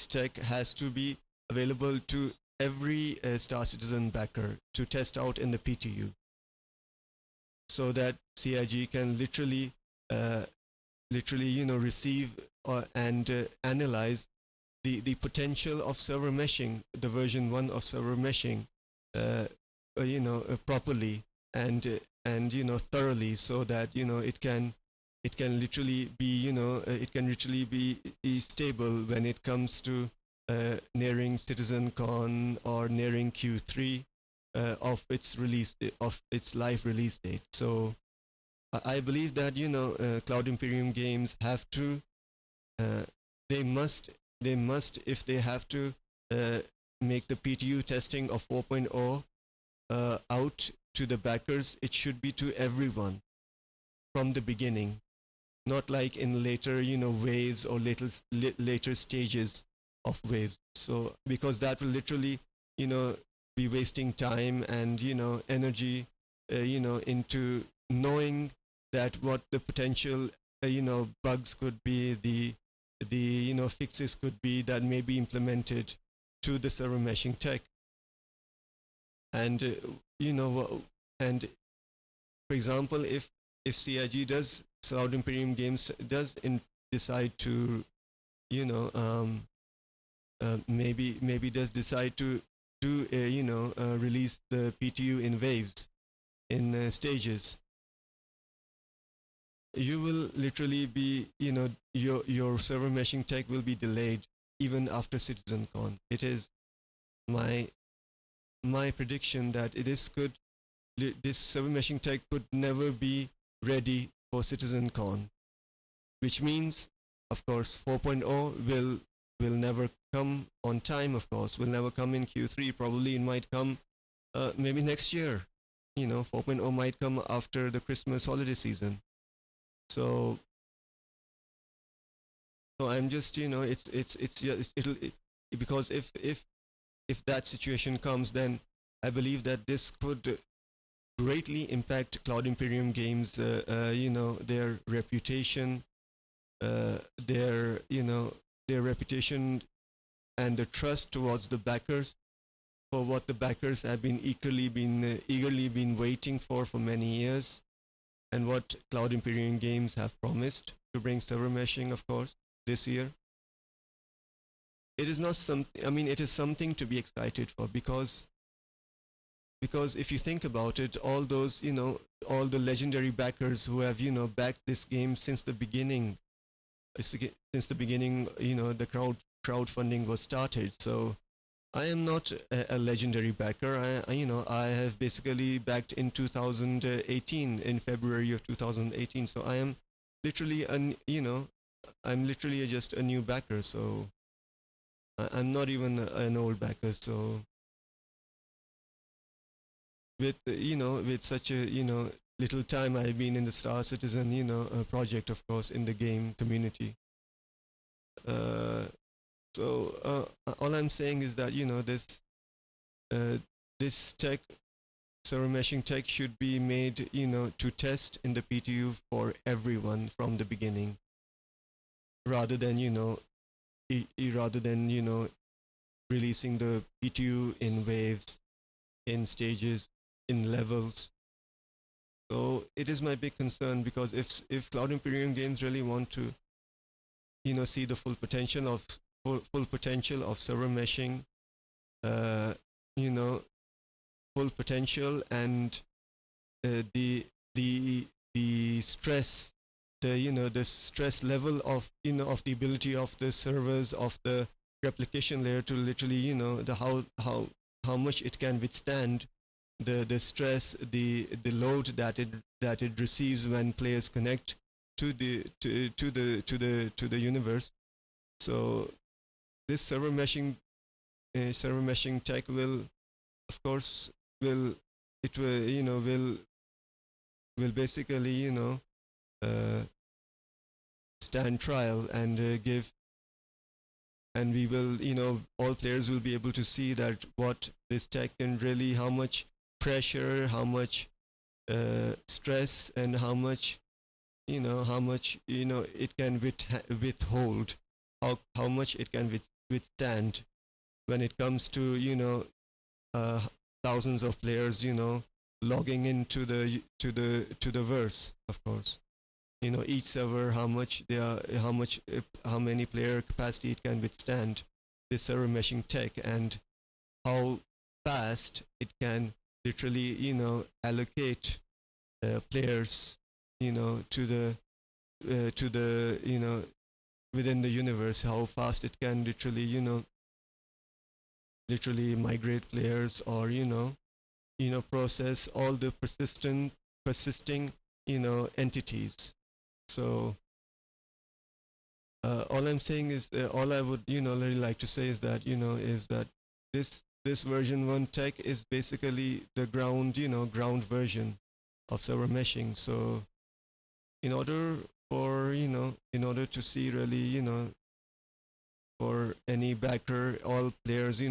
tech has to be available to every Star Citizen backer to test out in the PTU, so that CIG can uh, literally receive and analyze the potential of server meshing, the version 1 of server meshing, uh, properly and thoroughly, so that it can literally be it can literally be stable when it comes to nearing CitizenCon or nearing Q3 of its live release date. So I believe that Cloud Imperium games have to uh, they must if they have to uh, make the PTU testing of 4.0 out to the backers, it should be to everyone from the beginning, not like in later waves or later stages of waves. So because that will literally you know be wasting time and energy into knowing that what the potential bugs could be, the fixes could be that may be implemented to the server meshing tech. And you know and for example, if CIG does, Cloud Imperium Games does decide to you know maybe does decide to do release the PTU in waves, in stages, you will literally be your server meshing tech will be delayed even after CitizenCon. It is my my prediction that this server meshing tech could never be ready for CitizenCon, which means, of course, 4.0 will never come on time. Of course, will never come in Q3. Probably it might come maybe next year. 4.0 might come after the Christmas holiday season. So I'm just it's just because if that situation comes, then I believe that this could greatly impact Cloud Imperium Games, their reputation, uh, their their reputation and the trust towards the backers, for what the backers have been eagerly been waiting for many years, and what Cloud Imperium Games have promised to bring server meshing, of course, this year. It is not something. I mean, it is something to be excited for, because if you think about it, all those all the legendary backers who have backed this game since the beginning, since the beginning, the crowdfunding was started. So I am not a legendary backer. I have basically backed in 2018, in February of 2018. So I am literally I'm literally just a new backer. So I'm not even an old backer. So with with such a little time I've been in the Star Citizen project, of course, in the game community. Uh, all I'm saying is that uh, this tech, server meshing tech, should be made to test in the PTU for everyone from the beginning, rather than rather than releasing the PTU in waves, in stages, in levels. So it is my big concern, because if Cloud Imperium Games really want to see the full potential of server meshing, uh, you know full potential, and the the the stress, the stress level of of the ability of the servers of the replication layer to literally, the how much it can withstand the stress, the load that it receives when players connect to the universe. So this server meshing tech will, of course, will it will will basically, uh, stand trial, and give, and we will, all players will be able to see that what this tech can really, how much pressure, how much stress, and how much it can withhold, how much it can withstand when it comes to uh, thousands of players, logging into the verse, of course. Each server, how much they are, how many player capacity it can withstand this server meshing tech, and how fast it can literally, allocate players, to the within the universe, how fast it can literally, migrate players, or process all the persisting entities. So all I'm saying is, all I would, really like to say is that, this version 1 tech is basically the ground version of server meshing. So in order in order to see really, for any backer, all players,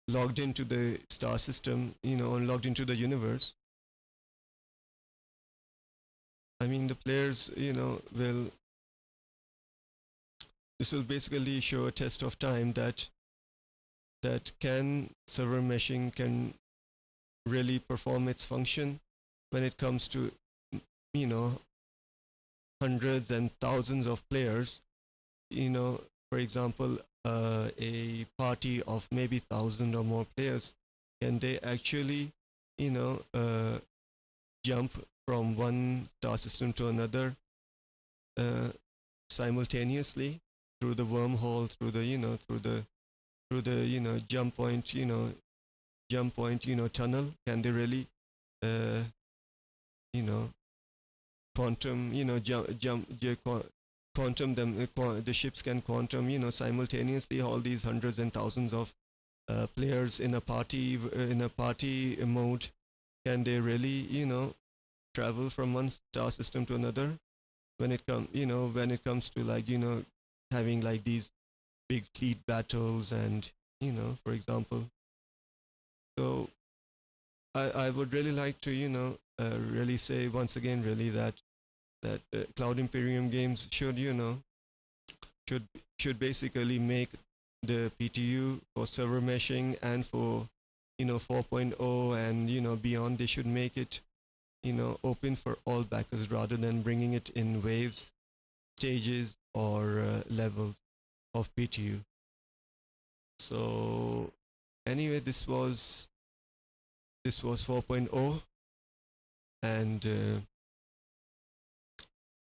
logged into the star system, and logged into the universe. I mean, the players, will this will basically show a test of time that can server meshing can really perform its function when it comes to, you know hundreds and thousands of players. For example, a party of maybe 1,000 or more players, can they actually, jump from one star system to another, uh, simultaneously, through the wormhole, through the, jump point, tunnel? Can they really, uh, you know, quantum, quantum them? The ships can quantum, simultaneously, all these hundreds and thousands of players in a party mode. Can they really, travel from one star system to another, when it comes to, like, having like these big fleet battles, and, for example. So I would really like to, really say once again, really, that Cloud Imperium games should, should should basically make the PTU for server meshing, and for, 4.0, and, beyond. They should make it, open for all backers, rather than bringing it in waves, stages, or levels of PTU. So anyway, this was 4.0, and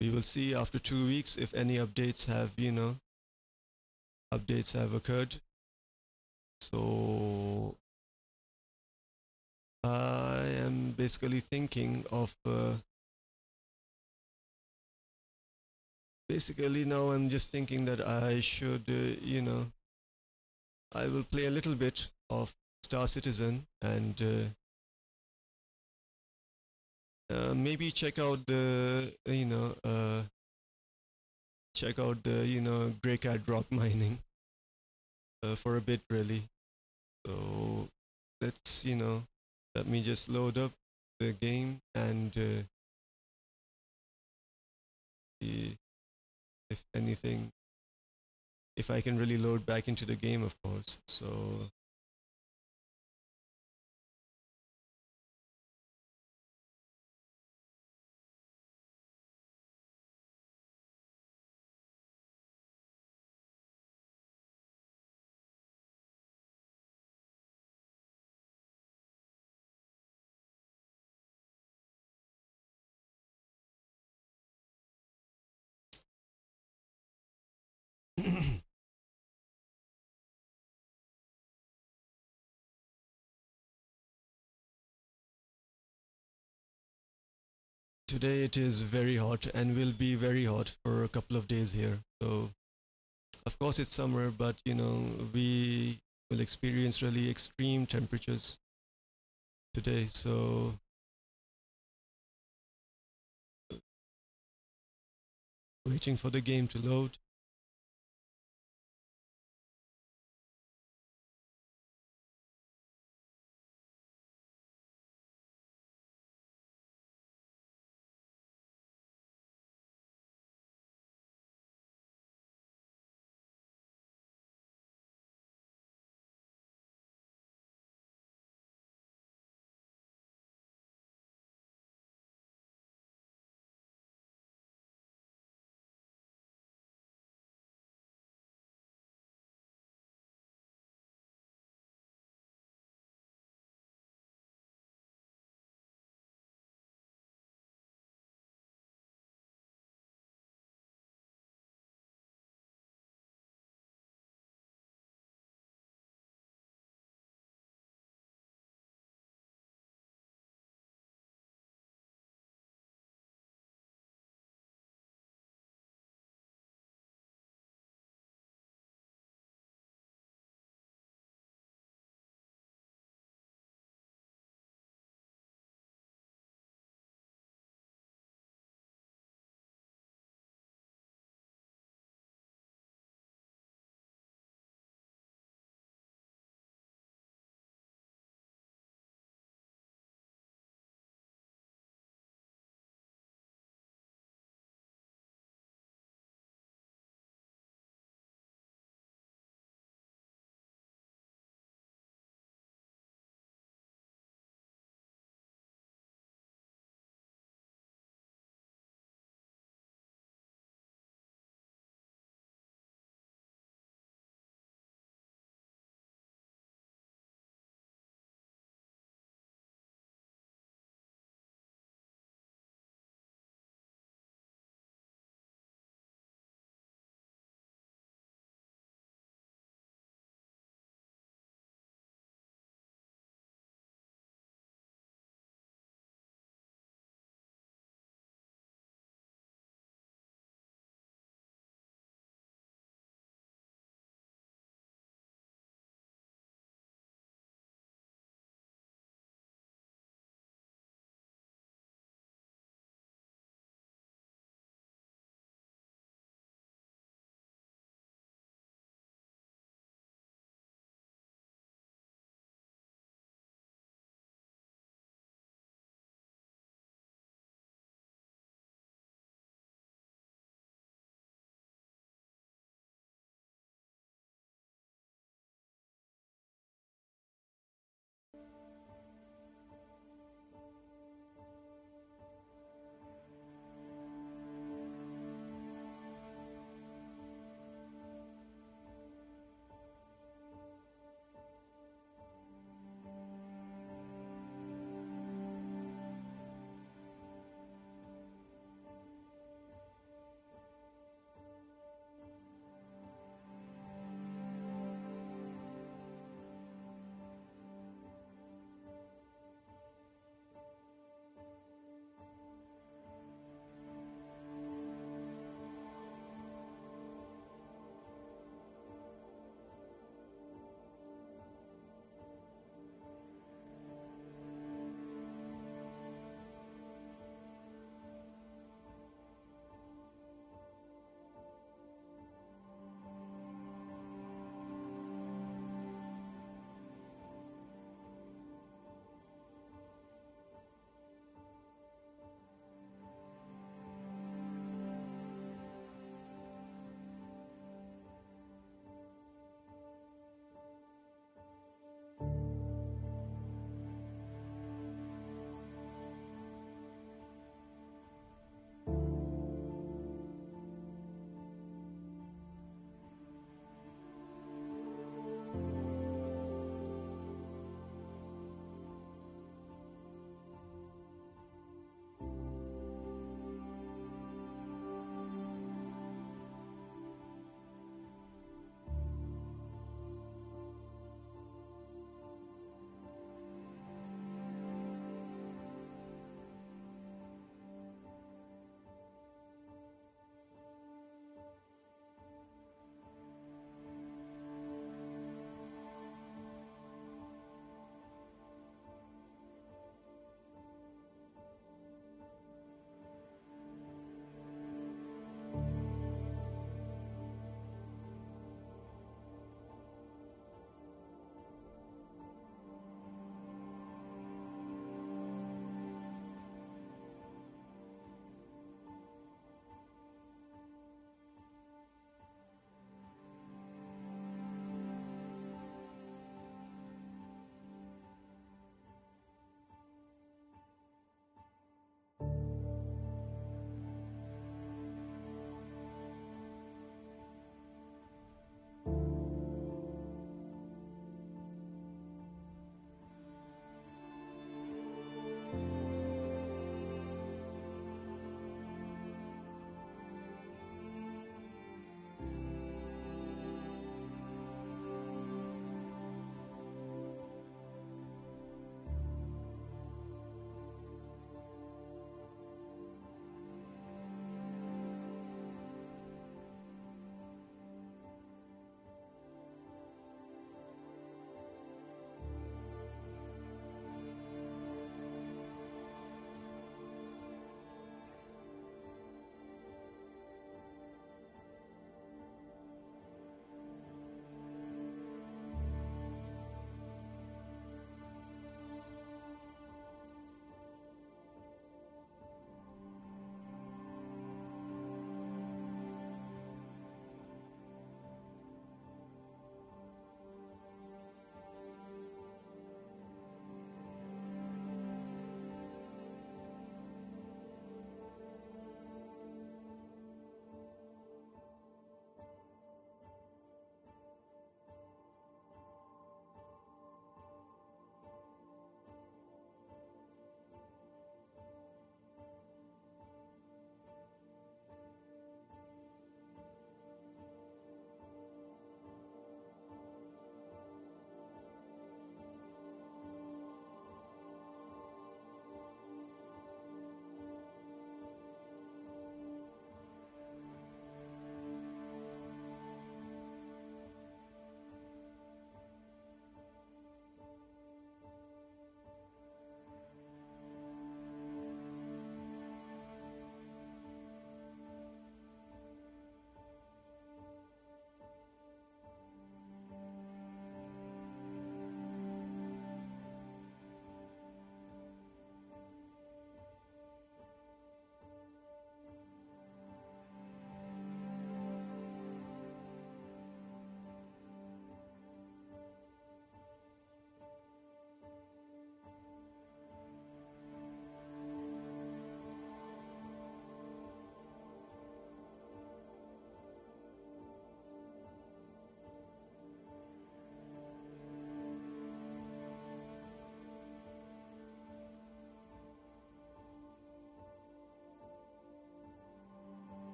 we will see after 2 weeks if any updates have occurred. So I am basically thinking of, basically now I'm just thinking that I should, I will play a little bit of Star Citizen, and maybe check out the, Grey Cat rock mining, for a bit, really. So let's, let me just load up the game, and see if anything, if I can really load back into the game, of course. So Today it is very hot and will be very hot for a couple of days here. So, of course, it's summer, but we will experience really extreme temperatures today. So, waiting for the game to load.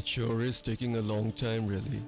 It sure is taking a long time, really.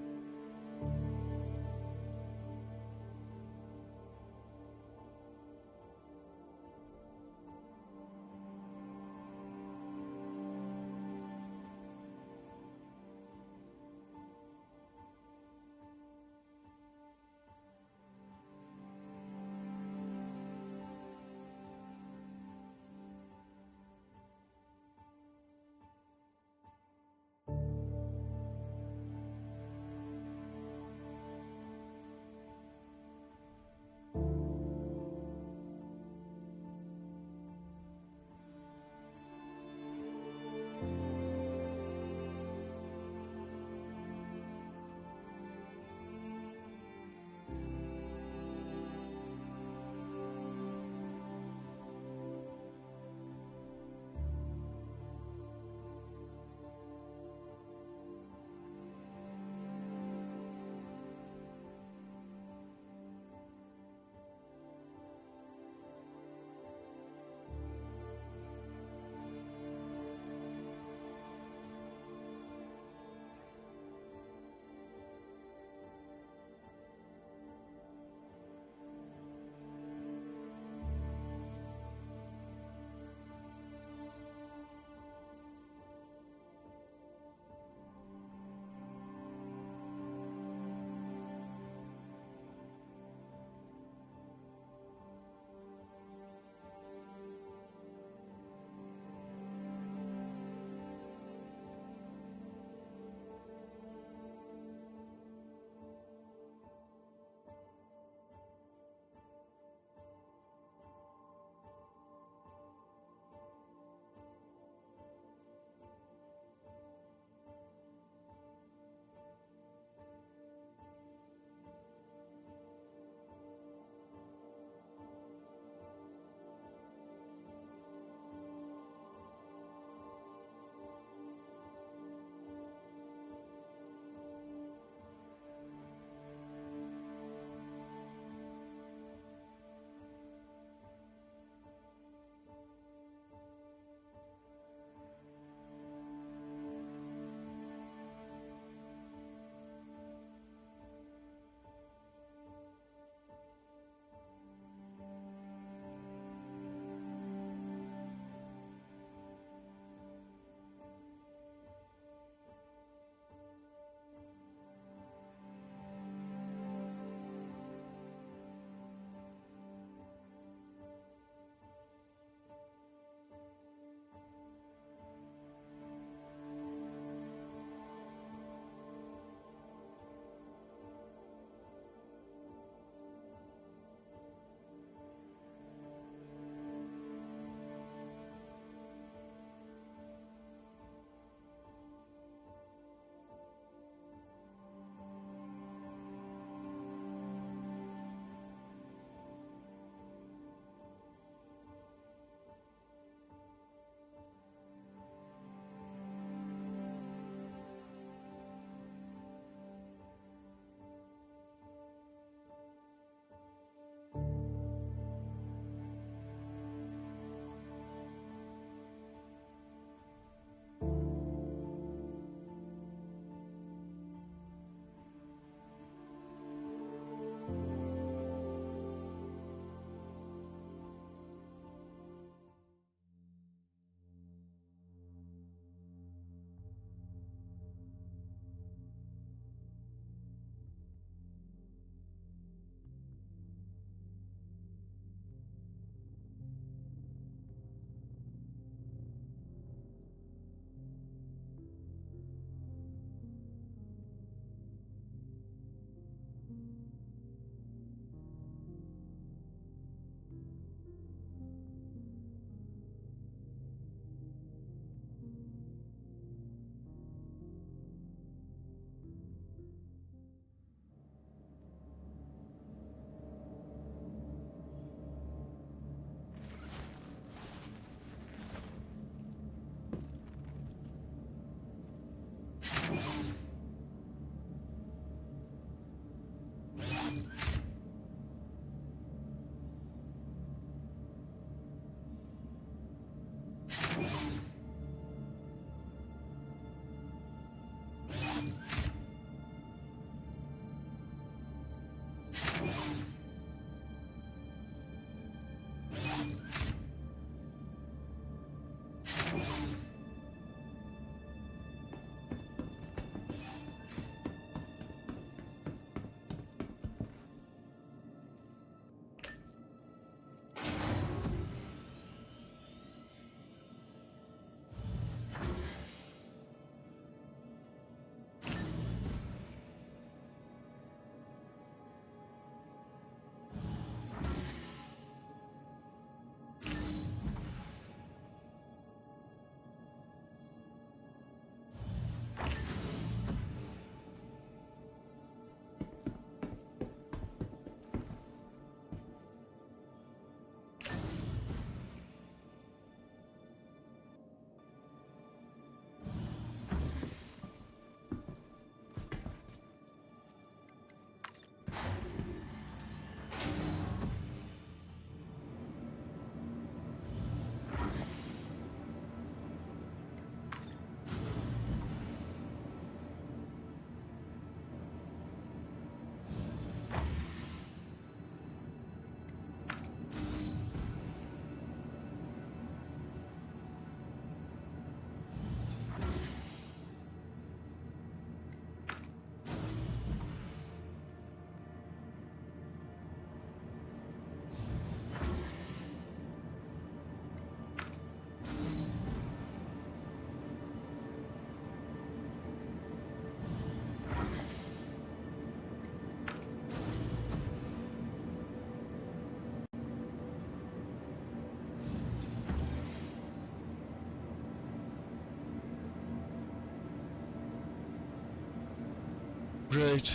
Great.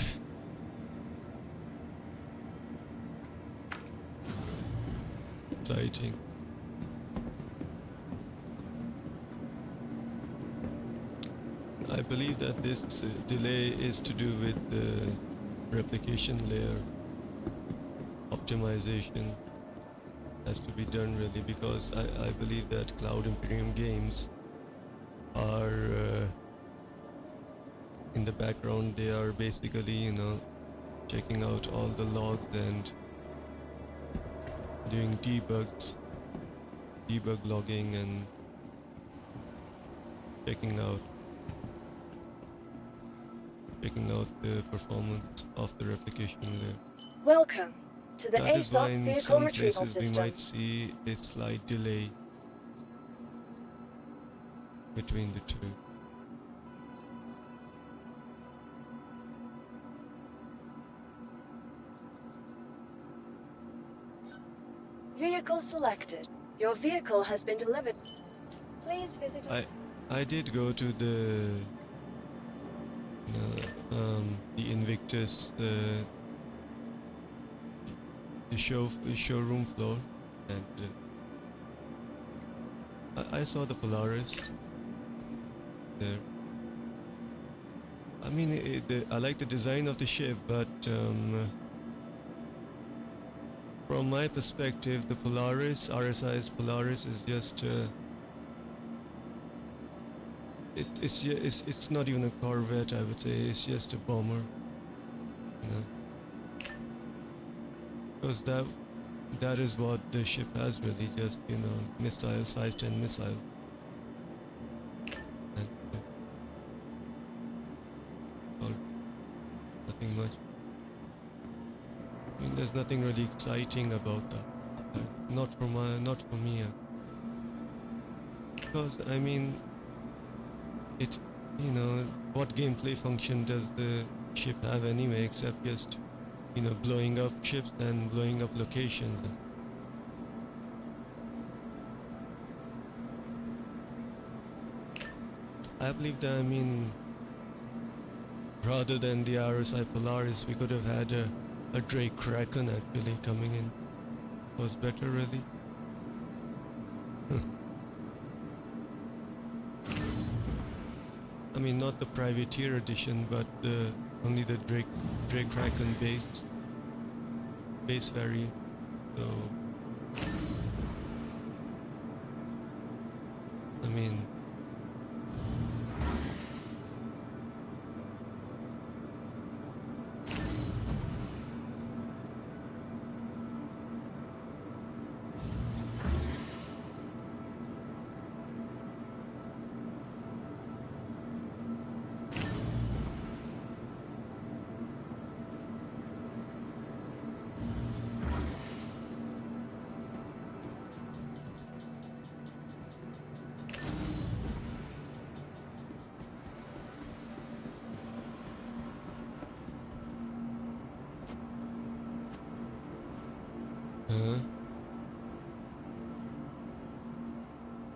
Exciting. I believe that this delay is to do with the replication layer optimization has to be done really, because I believe that Cloud Imperium games are in the background. They are basically, you know, checking out all the logs and doing debug logging and checking out the performance of the replication layer. Welcome to the That is why ASOC in vehicle some retrieval places we system. might see a slight delay between the two. Vehicle selected. Your vehicle has been delivered. Please visit us. I did go to the Invictus the showroom floor, and I saw the Polaris there. I mean, I like the design of the ship, but from my perspective, the Polaris, RSI's Polaris, is just it's not even a Corvette. I would say it's just a bomber, you know, because that is what the ship has really, just, you know, missile, size 10 missile. And, well, nothing much. I mean, there's nothing really exciting about that. Not for me. Because I mean, it, you know, what gameplay function does the ship have anyway, except just, you know, blowing up ships and blowing up locations. I believe that, I mean, rather than the RSI Polaris, we could have had a Drake Kraken actually coming in. Was better really. I mean, not the privateer edition, but only the Drake Kraken base variant. So, I mean,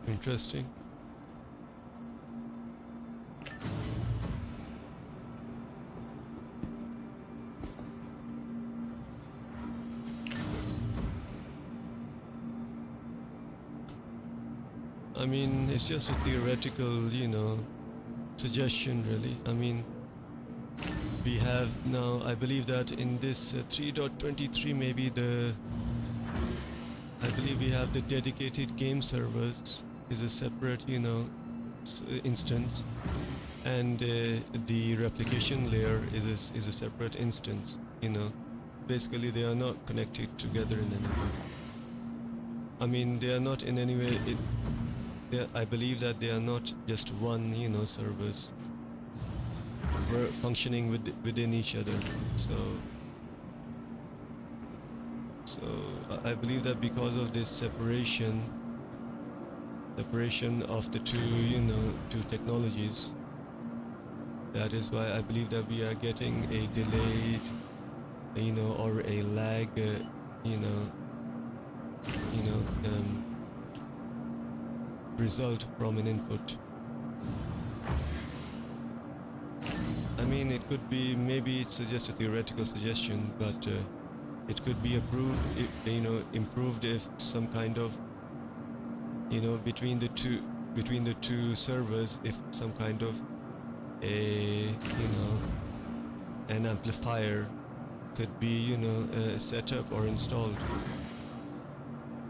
interesting. I mean, it's just a theoretical, you know, suggestion really. I mean, we have now, I believe that in this 3.23 maybe I believe we have the dedicated game servers is a separate, you know, instance, and the replication layer is a separate instance, you know. Basically they are not connected together in any way. I mean, they are not in any way, I believe that they are not just one, you know, servers. We're functioning within each other. So I believe that because of this separation of the two, you know, two technologies, that is why I believe that we are getting a delayed, you know, or a lag, result from an input. I mean, it could be, maybe it's just a theoretical suggestion, but it could be approved, improved if some kind of, between the two servers, if some kind of an amplifier could be, set up or installed,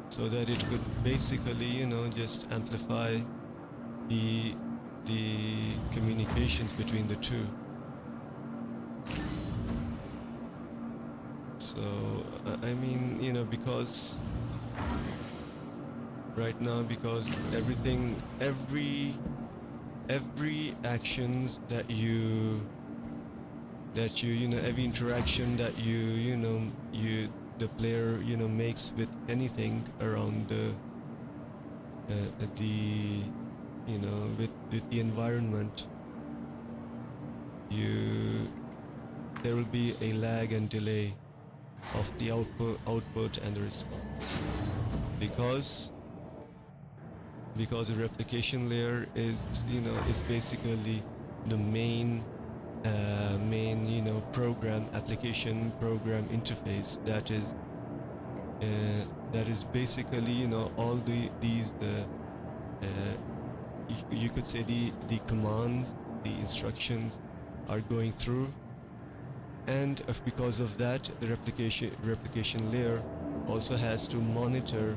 so that it could basically, just amplify the communications between the two. So I mean, because right now, because every actions that every interaction that the player makes with anything around with the environment, there will be a lag and delay of the output and the response, because the replication layer is basically the main application program interface that is basically all these you could say the commands, the instructions are going through, and because of that, the replication layer also has to monitor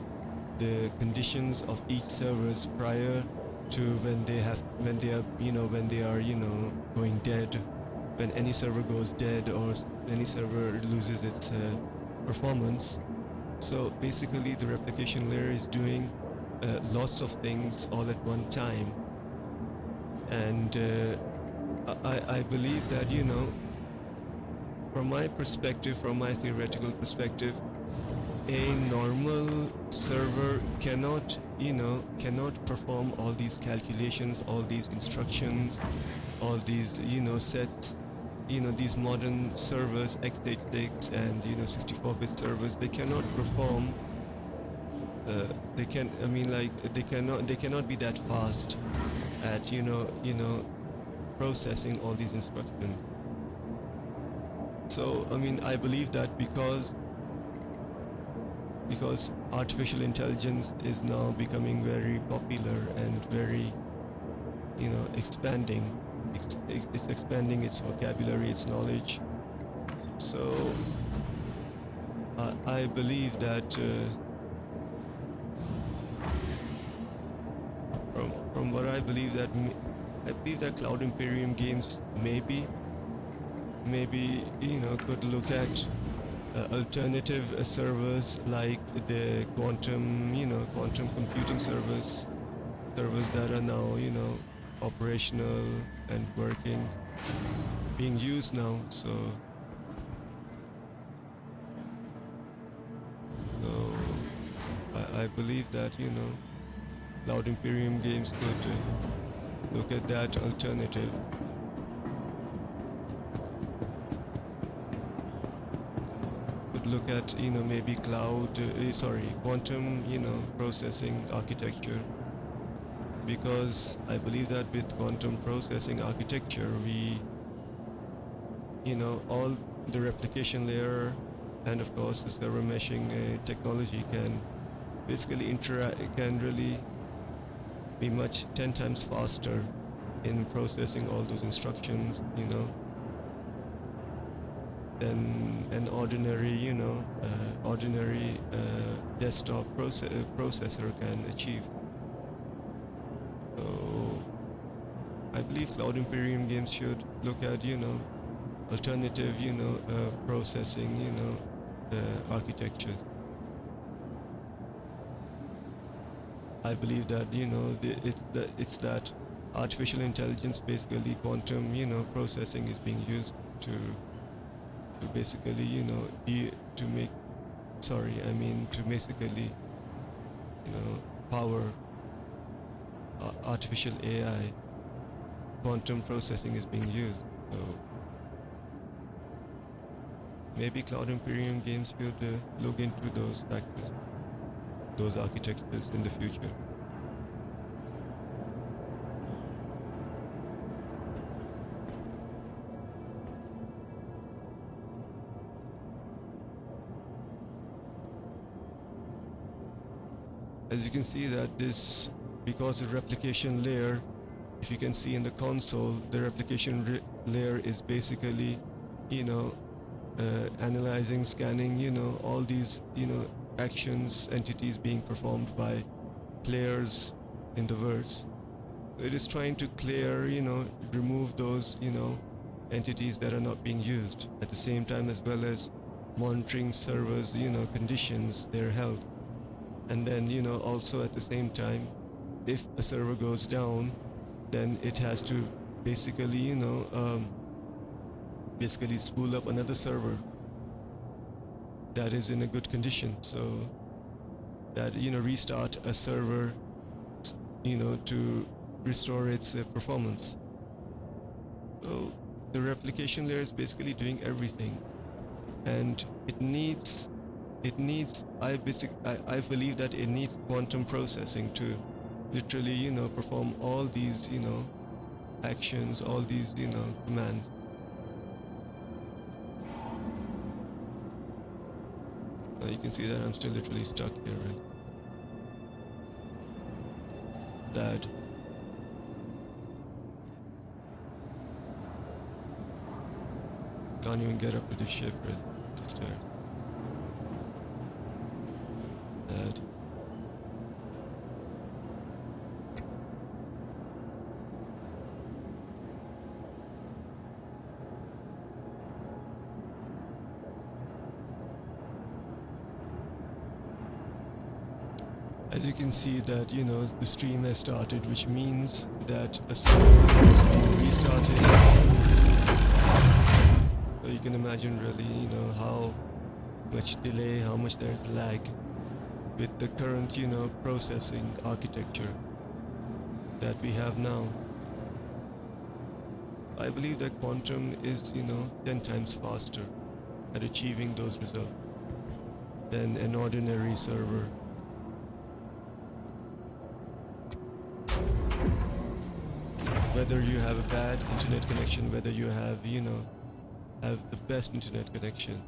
the conditions of each servers prior to when they are going dead, when any server goes dead or any server loses its performance. So basically the replication layer is doing lots of things all at one time, and I believe that from my perspective, from my theoretical perspective, a normal server cannot perform all these calculations, all these instructions, all these sets. These modern servers, x86 and 64-bit servers, they cannot perform. They cannot be that fast at processing all these instructions. So I mean, I believe that because artificial intelligence is now becoming very popular and very expanding. It's expanding its vocabulary, its knowledge. So I believe that from what I believe that Cloud Imperium Games maybe could look at alternative servers like the quantum computing servers that are now operational and working, being used now. So I believe that Cloud Imperium Games could look at that alternative. Could look at maybe quantum processing architecture, because I believe that with quantum processing architecture, we all the replication layer and of course the server meshing technology can basically can really be 10 times faster in processing all those instructions than an ordinary desktop processor can achieve. So I believe Cloud Imperium Games should look at alternative processing architectures. I believe that it's that artificial intelligence, basically quantum processing, is being used to basically to basically power artificial AI. Quantum processing is being used. So maybe Cloud Imperium Games should look into those factors, those architectures in the future. as you can see that this, because the replication layer, if you can see in the console, the replication layer is basically, you know, analyzing, scanning, you know, all these, you know, actions, entities being performed by players in the verse. It is trying to clear, you know, remove those, you know, entities that are not being used, at the same time as well as monitoring servers, you know, conditions, their health. And then, you know, also at the same time, if a server goes down, then it has to basically, you know, basically spool up another server that is in a good condition, so that, you know, restart a server, you know, to restore its performance. So the replication layer is basically doing everything, and it needs I believe that it needs quantum processing to literally, you know, perform all these, you know, actions, all these, you know, commands. Now you can see that I'm still literally stuck here, right? That can't even get up to the ship, really. The stairs. That. As you can see that, you know, the stream has started, which means that a server is being restarted. So you can imagine really, you know, how much delay, how much there's lag with the current, you know, processing architecture that we have now. I believe that quantum is, you know, 10 times faster at achieving those results than an ordinary server. Whether you have a bad internet connection, whether you have, you know, have the best internet connection,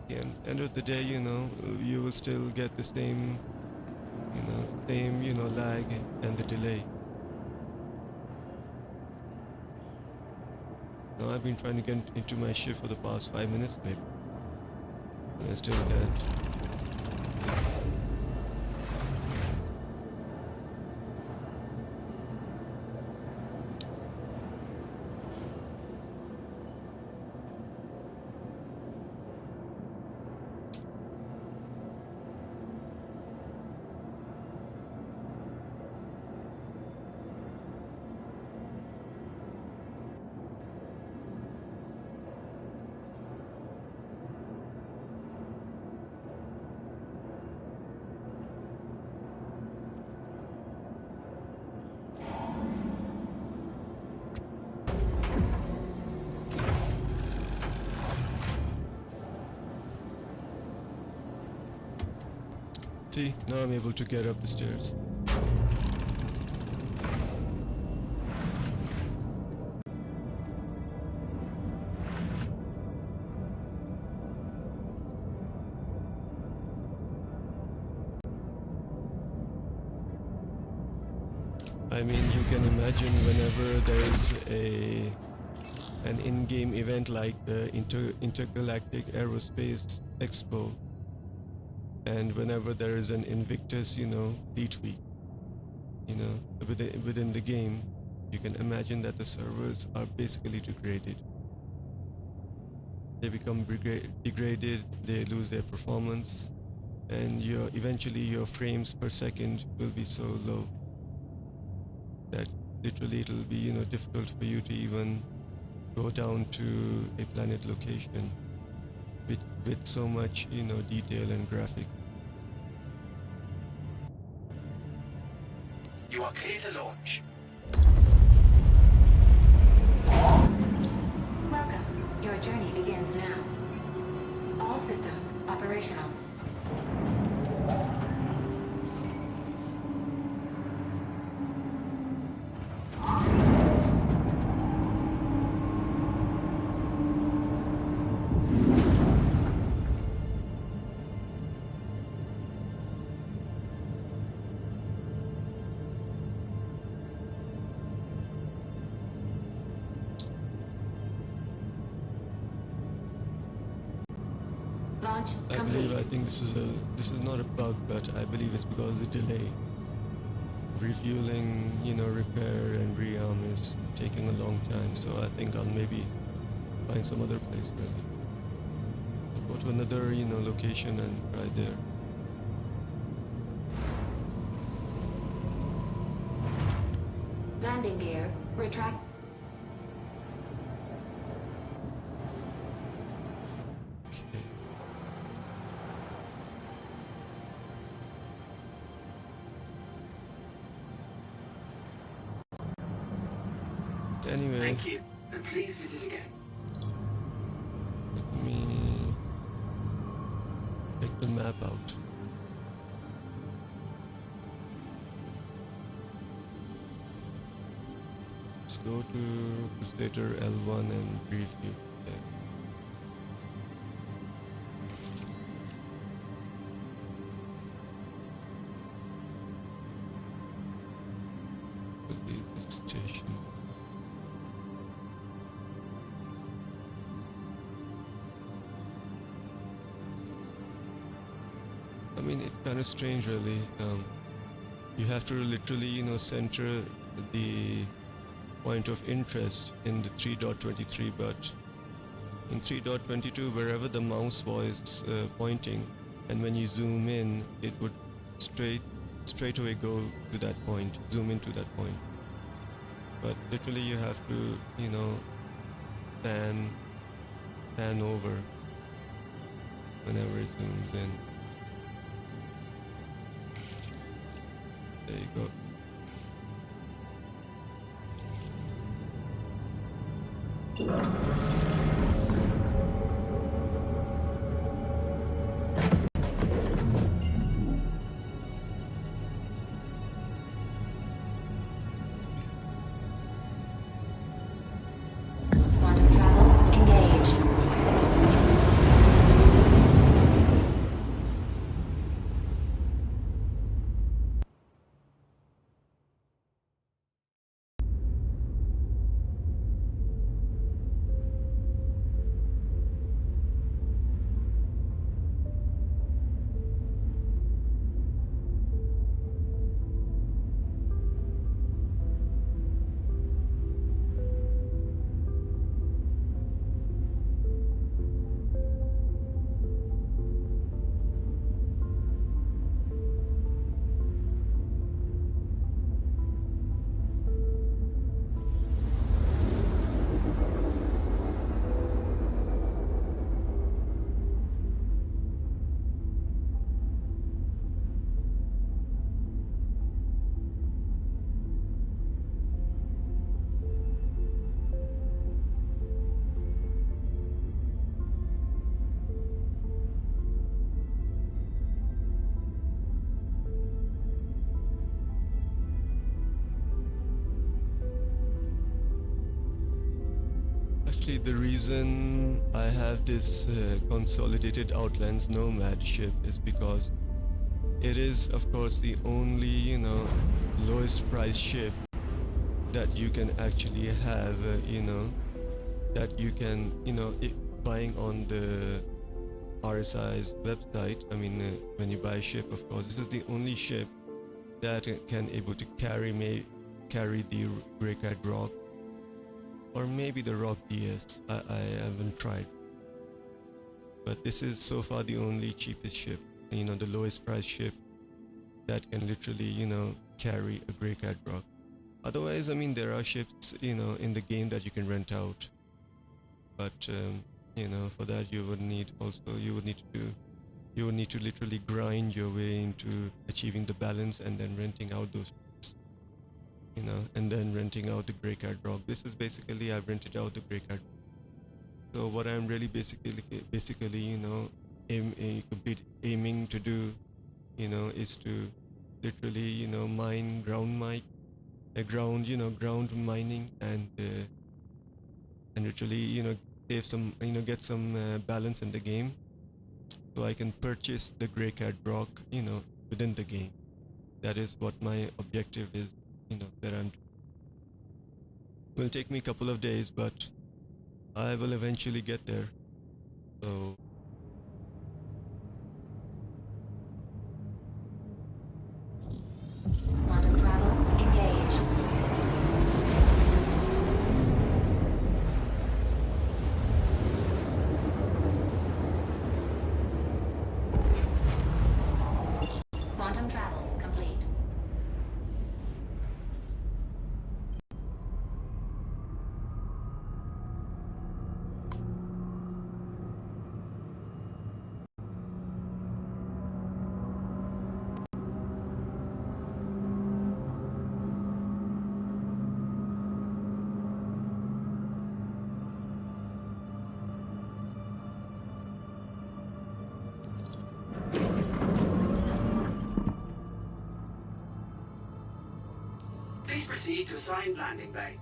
at the end of the day, you know, you will still get the same, you know, lag and the delay. Now I've been trying to get into my shift for the past 5 minutes maybe, and I still can't. See, now I'm able to get up the stairs. I mean, you can imagine whenever there's an in-game event like the Intergalactic Aerospace Expo, and whenever there is an Invictus, you know, Fleet Week, you know, within the game, you can imagine that the servers are basically degraded. They become degraded, they lose their performance, and eventually your frames per second will be so low that literally it will be, you know, difficult for you to even go down to a planet location with so much, you know, detail and graphics. You are clear to launch. Welcome. Your journey begins now. All systems operational. Launch I complete. think this is not a bug, but I believe it's because of the delay. Refueling, repair and rearm is taking a long time, so I think I'll maybe find some other place really. Go to another, location and try there. Landing gear. Retract. Okay. Anyway, Thank you, and please visit again. let me check the map out. Let's go to Crusader L1 and briefly. Okay. Could be this station. I mean, it's kind of strange, really. You have to literally, center the point of interest in the 3.23, but in 3.22, wherever the mouse was pointing, and when you zoom in, it would straight away go to that point, zoom into that point. But literally, you have to, pan over whenever it zooms in. There you go. Quantum travel. Engage. Actually, the reason I have this consolidated Outlands Nomad ship is because it is, of course, the only, lowest price ship that you can actually have, that you can, buying on the RSI's website. I mean, when you buy a ship, of course, this is the only ship that can able to carry the Greycat Rock, or maybe the Rock DS. I haven't tried, but this is so far the only cheapest ship, the lowest price ship that can literally, carry a Greycat Rock. Otherwise, I mean, there are ships, in the game that you can rent out, but for that you would need to literally grind your way into achieving the balance and then renting out those, and then renting out the Greycat Rock. This is basically, I've rented out the Greycat. So what I'm really basically, aiming to do, is to literally, mine ground mic, ground mining, and literally, save some, get some balance in the game, so I can purchase the Greycat Rock, within the game. That is what my objective is, that I'm. Will take me a couple of days, but I will eventually get there. So Please proceed to assigned landing bay.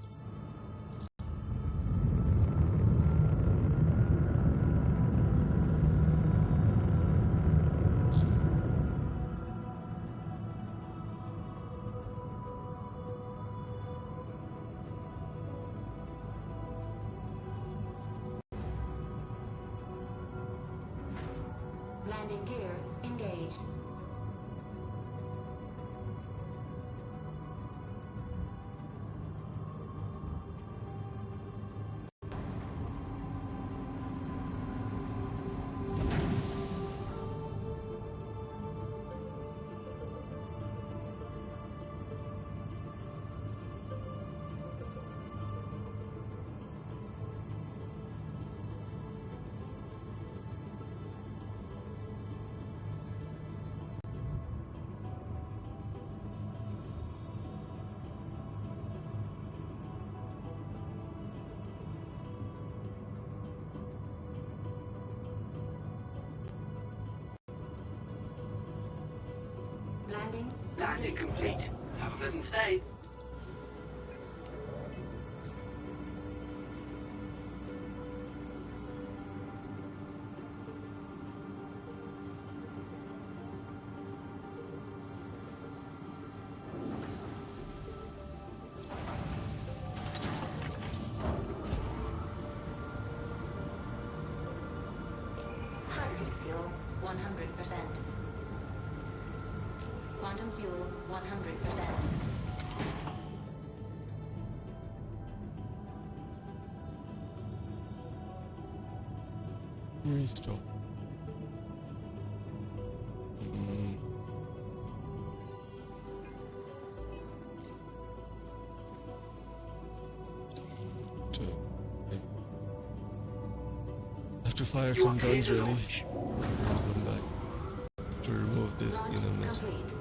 Landing gear engaged. Landing complete. Have a pleasant stay. Hydrogen fuel 100%. Quantum fuel 100%. Restore. So, I have to fire You some are clear guns to really. launch. I'll come back to remove this Launch inner missile. complete.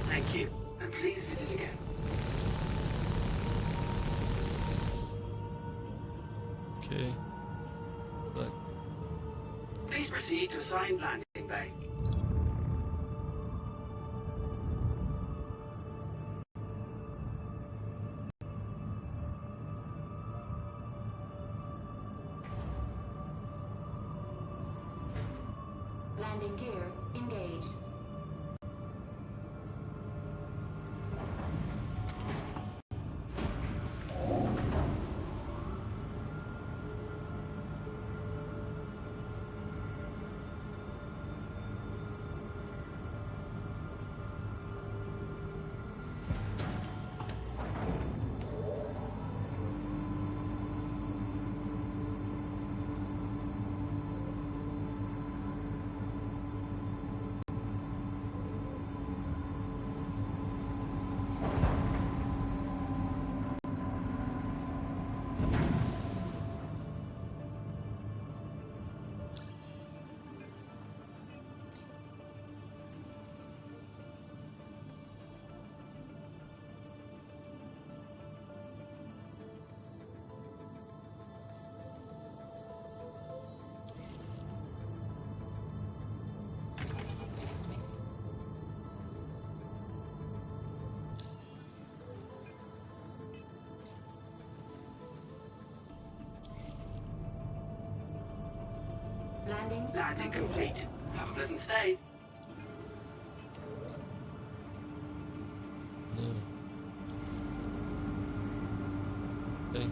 Thank you, and please visit again. Okay. But Please proceed to assigned landing bay. Landing gear engaged. Landing complete. Have a pleasant stay. no. Okay.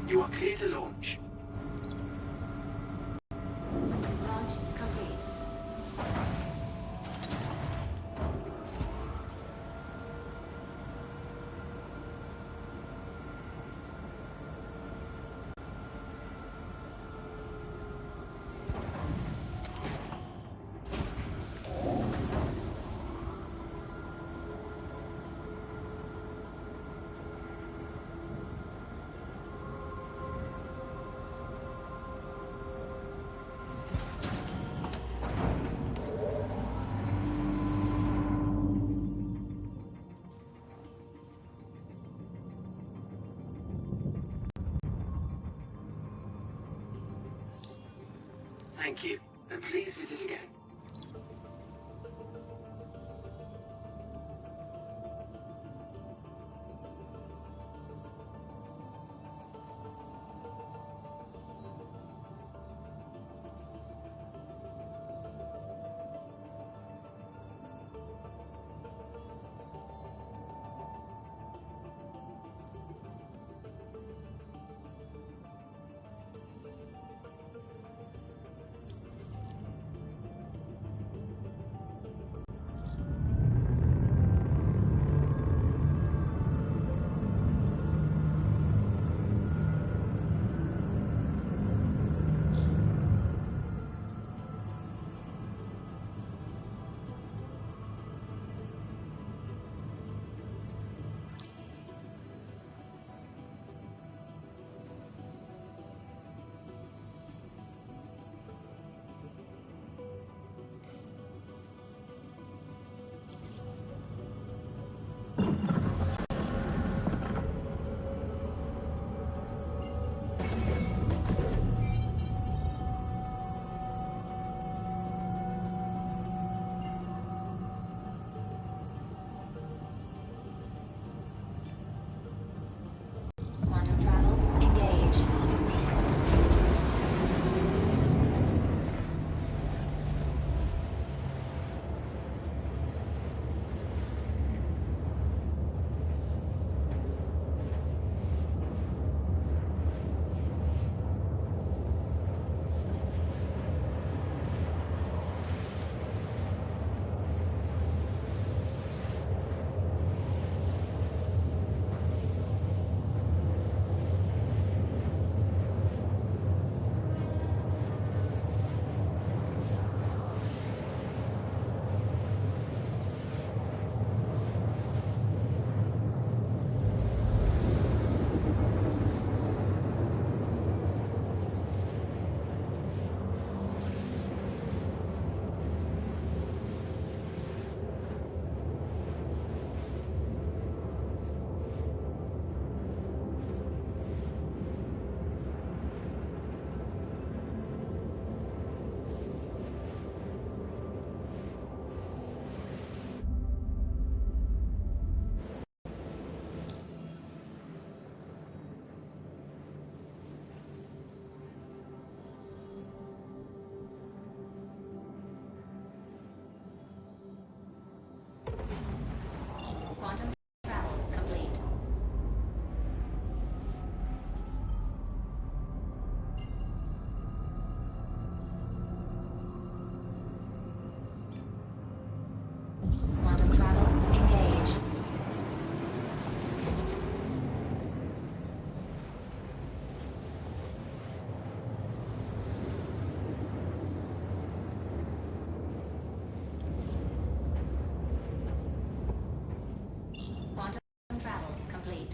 You are clear to launch. Launch complete. Thank you, and please visit again. Quantum travel engaged. Quantum travel complete. Quantum travel engaged. Quantum travel complete.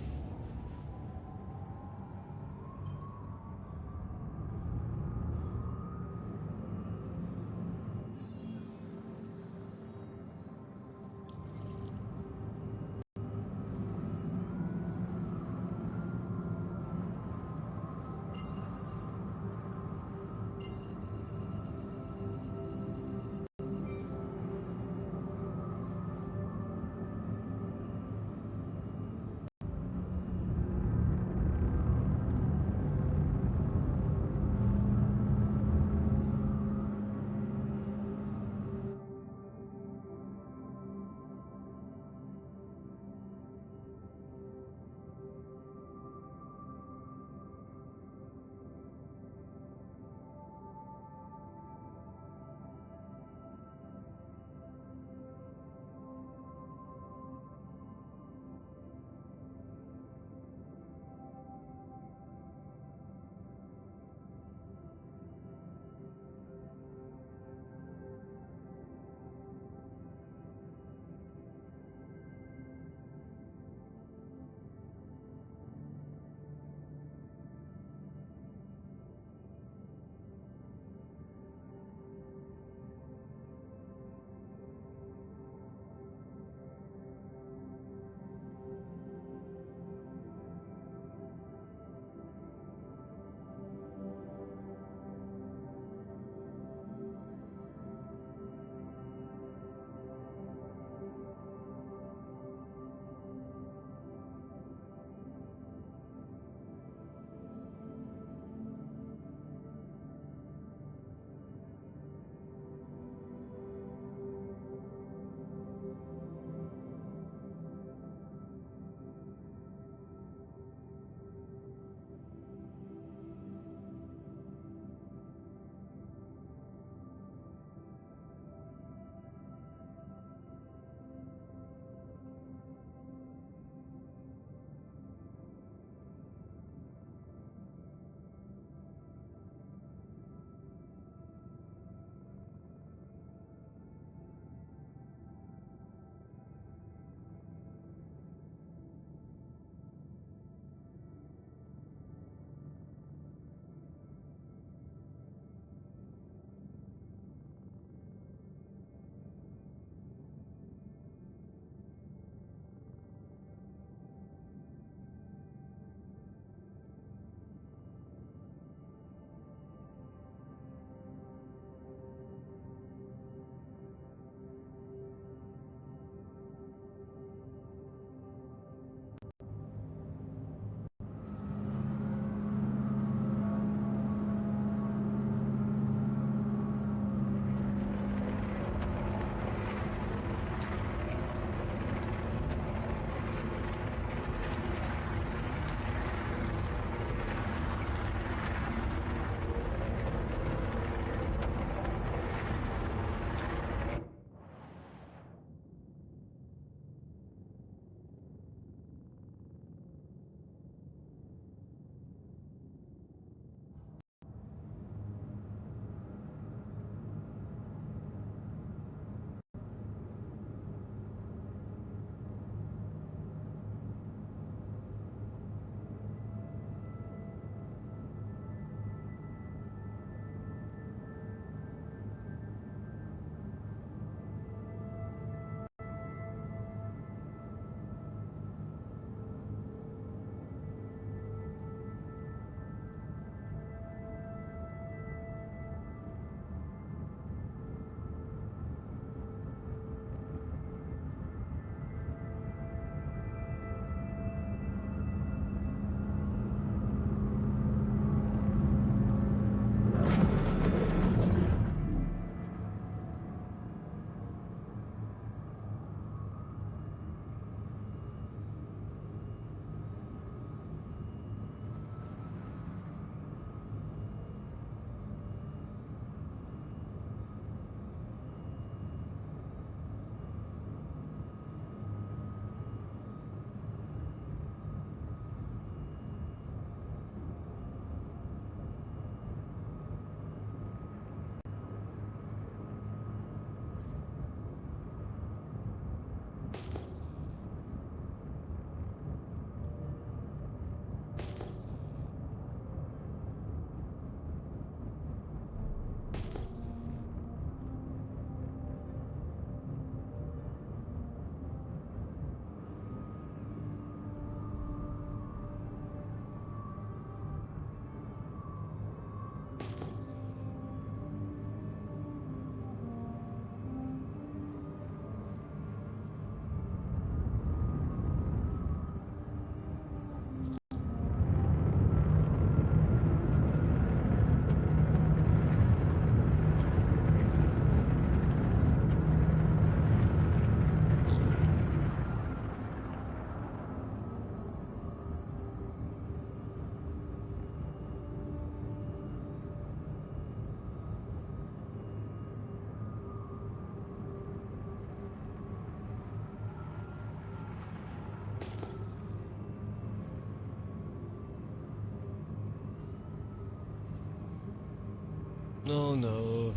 No, no.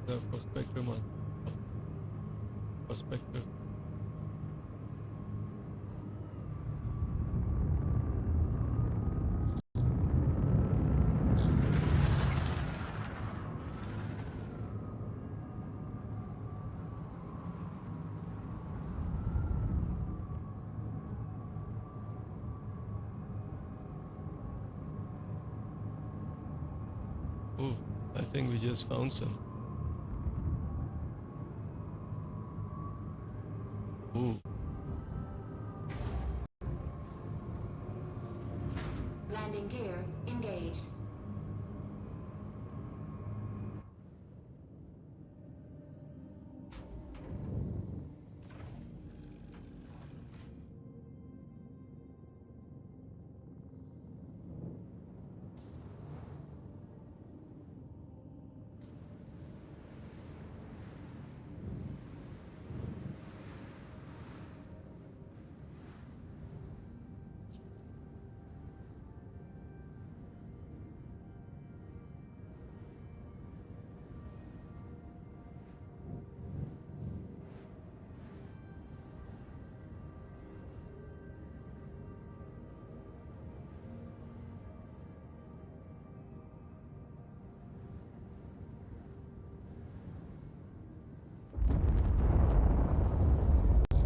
The prospector man. Prospector. Oh, I think we just found some. Ooh. Landing gear engaged.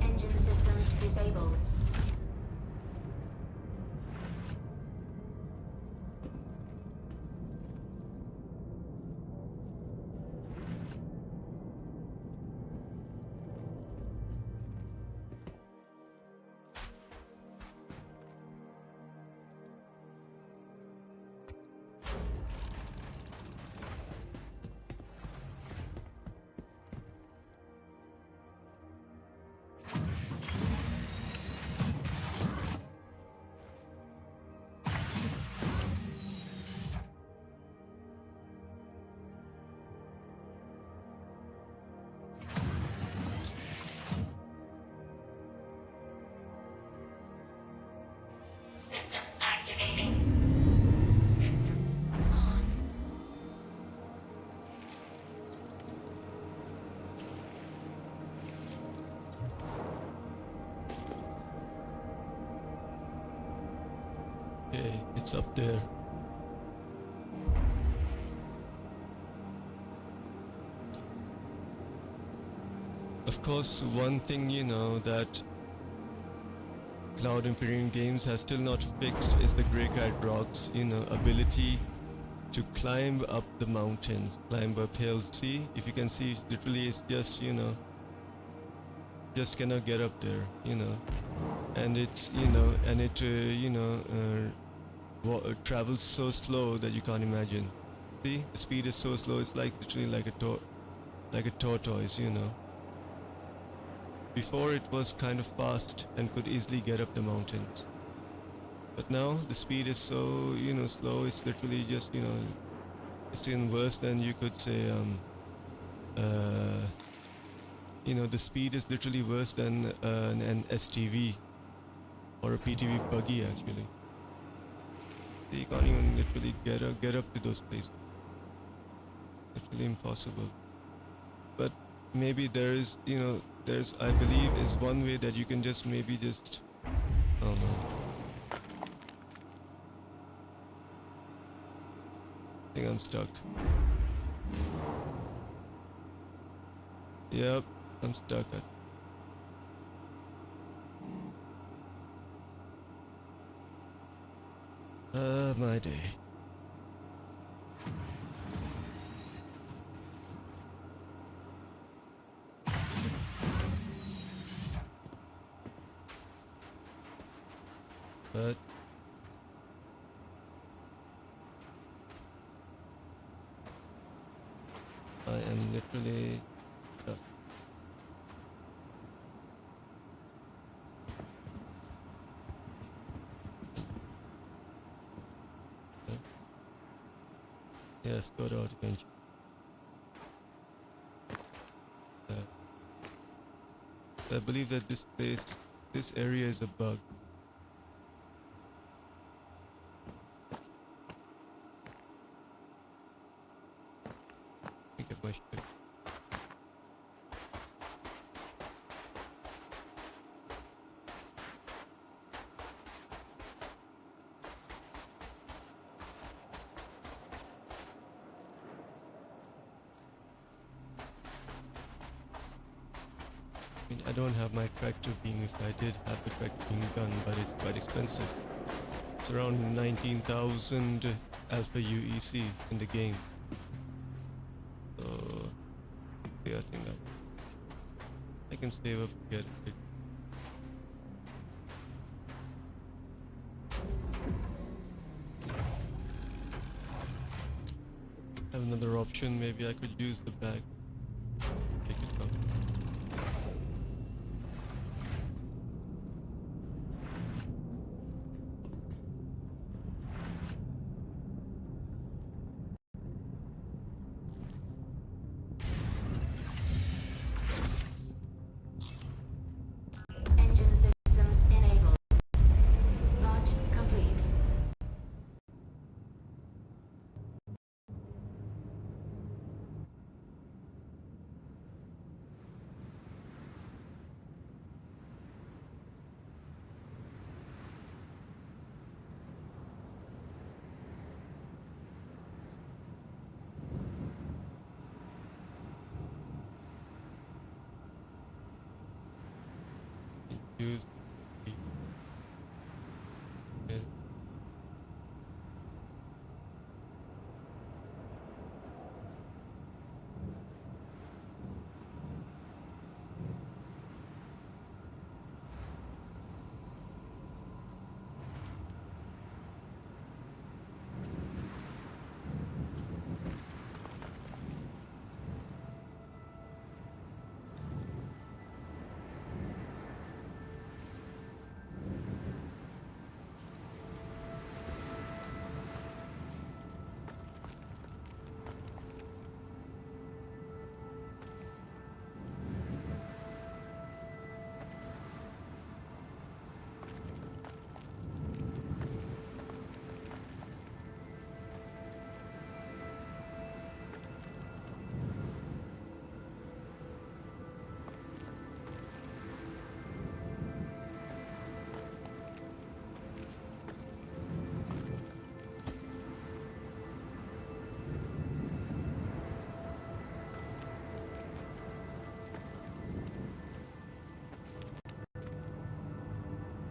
Engine systems disabled. Systems activating. Systems on. Okay, it's up there. Of course, one thing that Cloud Imperium Games has still not fixed is the Grey Cat Rock's ability to climb up the mountains, climb up hills. See, if you can see, literally it's just just cannot get up there, and it's and it travels so slow that you can't imagine. See, the speed is so slow, it's like literally like a tortoise. Before it was kind of fast and could easily get up the mountains. But now the speed is so, slow, it's literally just, it's even worse than you could say, the speed is literally worse than an STV or a PTV buggy actually. So you can't even literally get up to those places. Literally impossible. But maybe there's I believe is one way that you can just maybe just oh no. I think I'm stuck. Yep, I'm stuck. My day. But I am literally stuck. Yes, got out eventually. I believe that this area is a bug. I don't have my tractor beam. If I did have the tractor beam gun, but it's quite expensive. It's around 19,000 Alpha UEC in the game. So yeah, I think I can save up to get it. Have another option. Maybe I could use the bag. Take it up. Engine systems enabled. Launch complete. Use the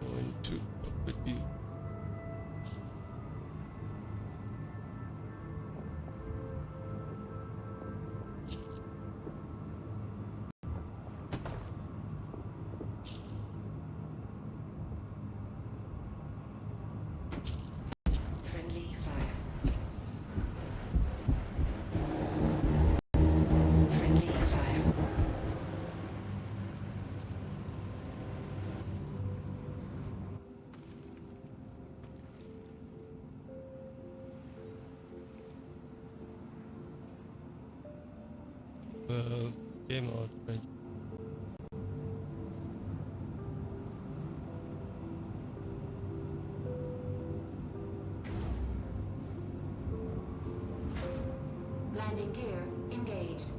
go into cockpit view. Friendly fire. Friendly fire. Game out. French. Landing gear engaged.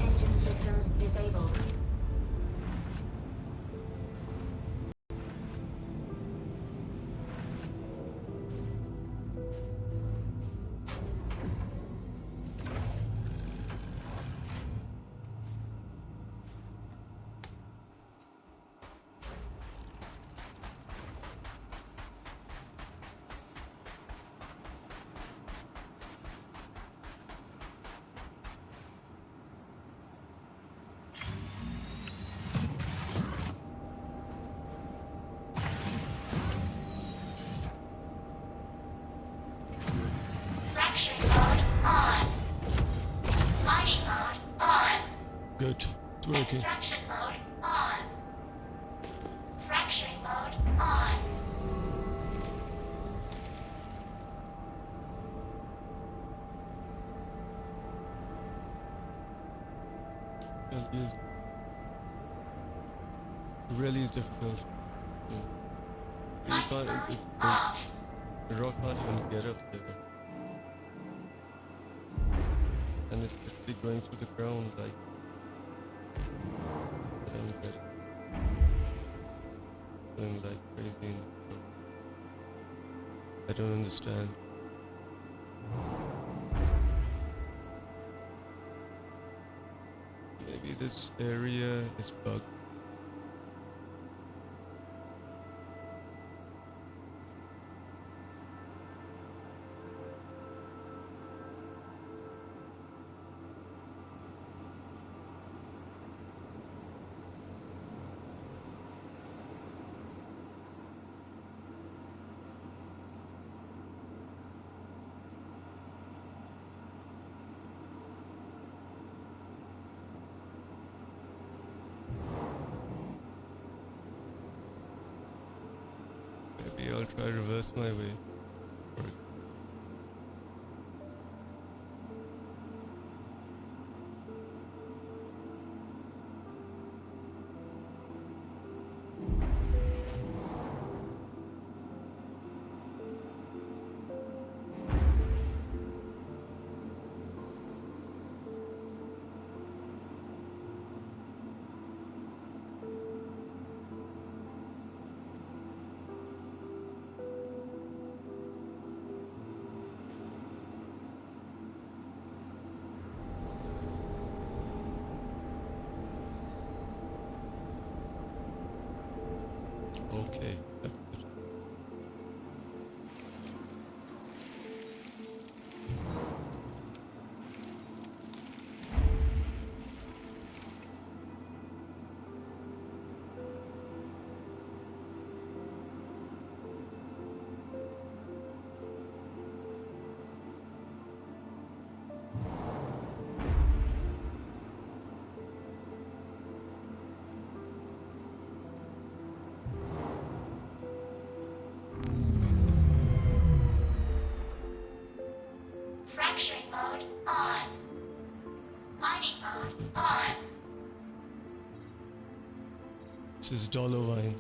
Engine systems disabled. Fracturing mode on. Mining mode on. Good. It's working. Extraction mode on. Yes, it really is difficult. Yeah. You Mining can't, mode it, off. the rock can't even get up there. And it's actually going through the ground like, I don't get it. Going like crazy in the ground. I don't understand. Maybe this area is bugged. Maybe I'll try reverse my way. Or okay, that's it. Fracturing mode on. Mining mode on. This is Dollar Wine.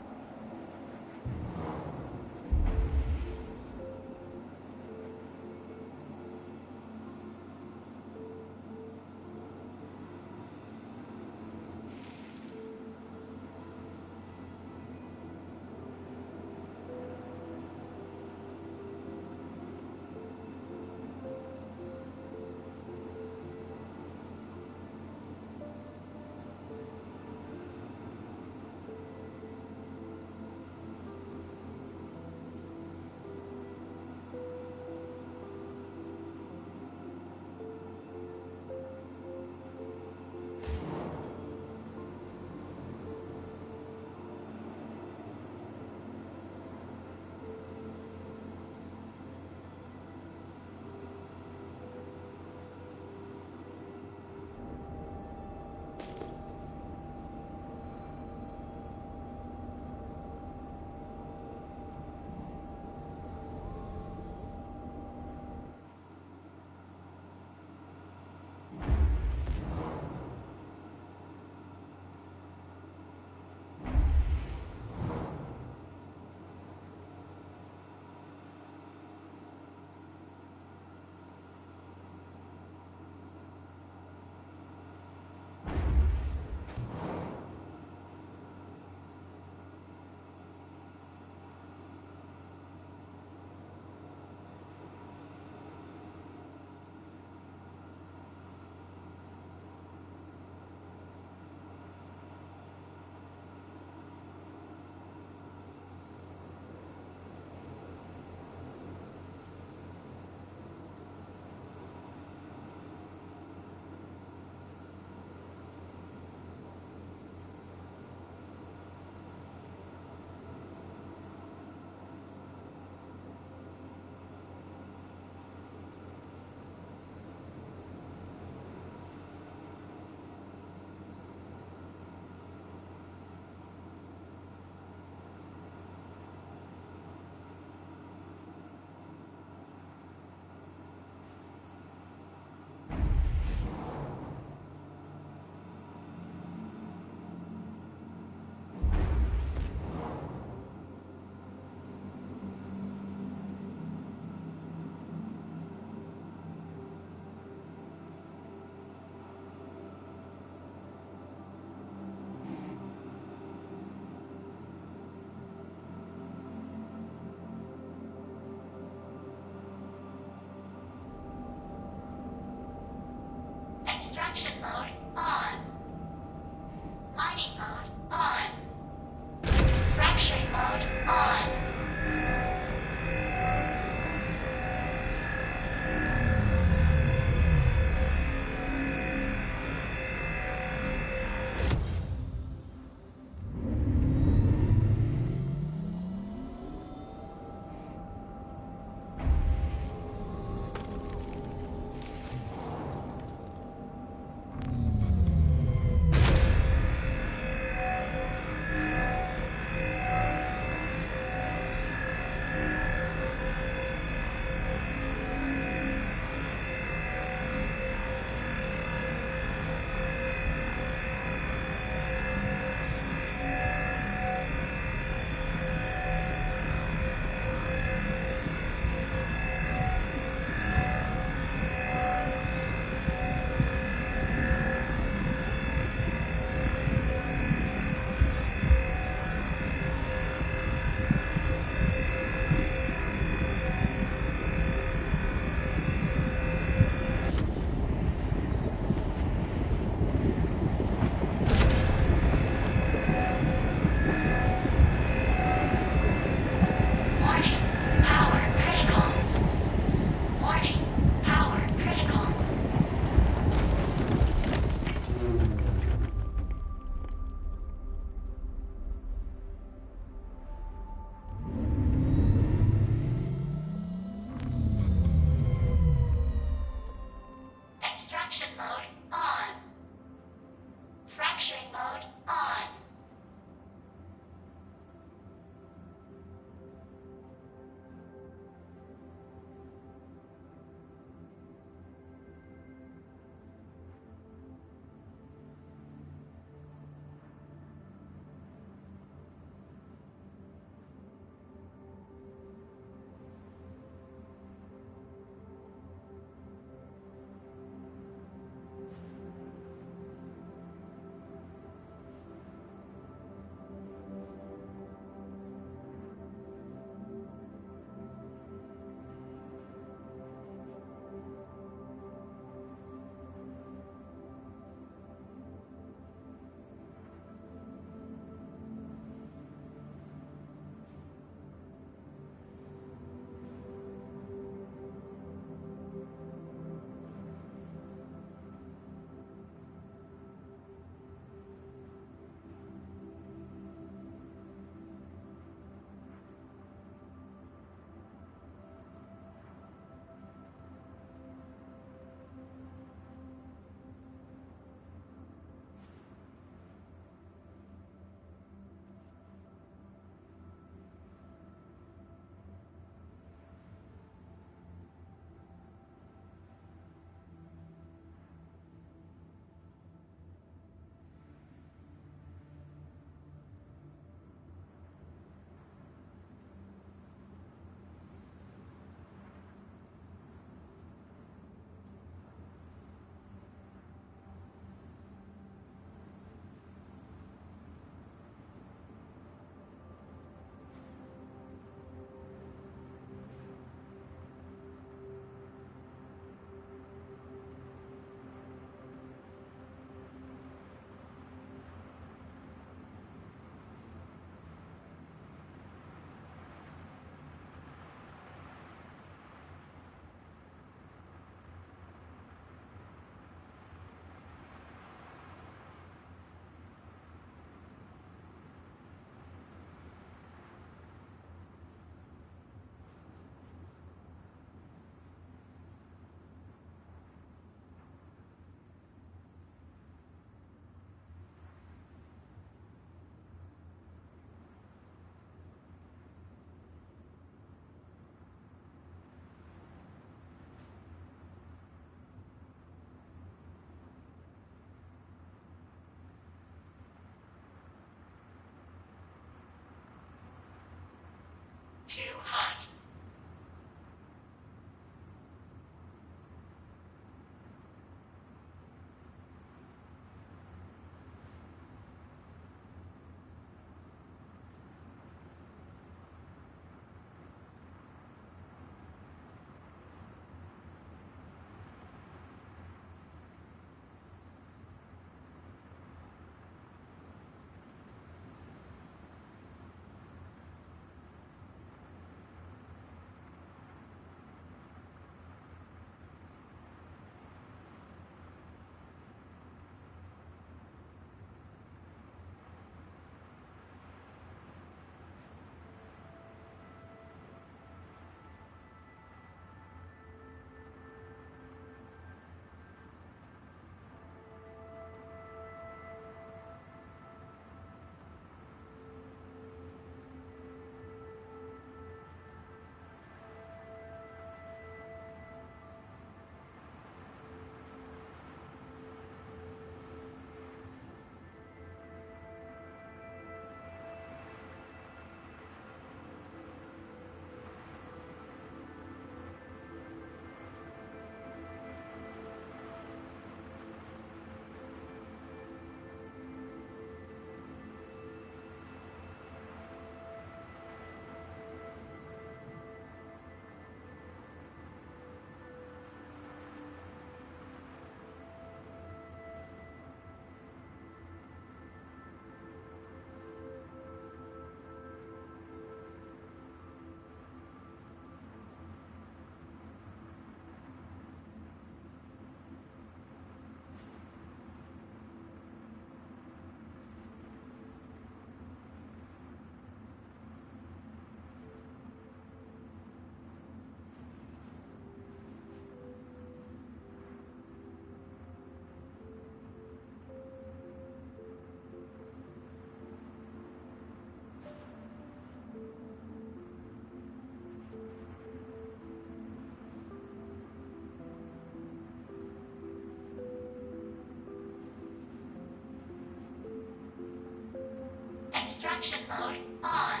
Extraction mode on.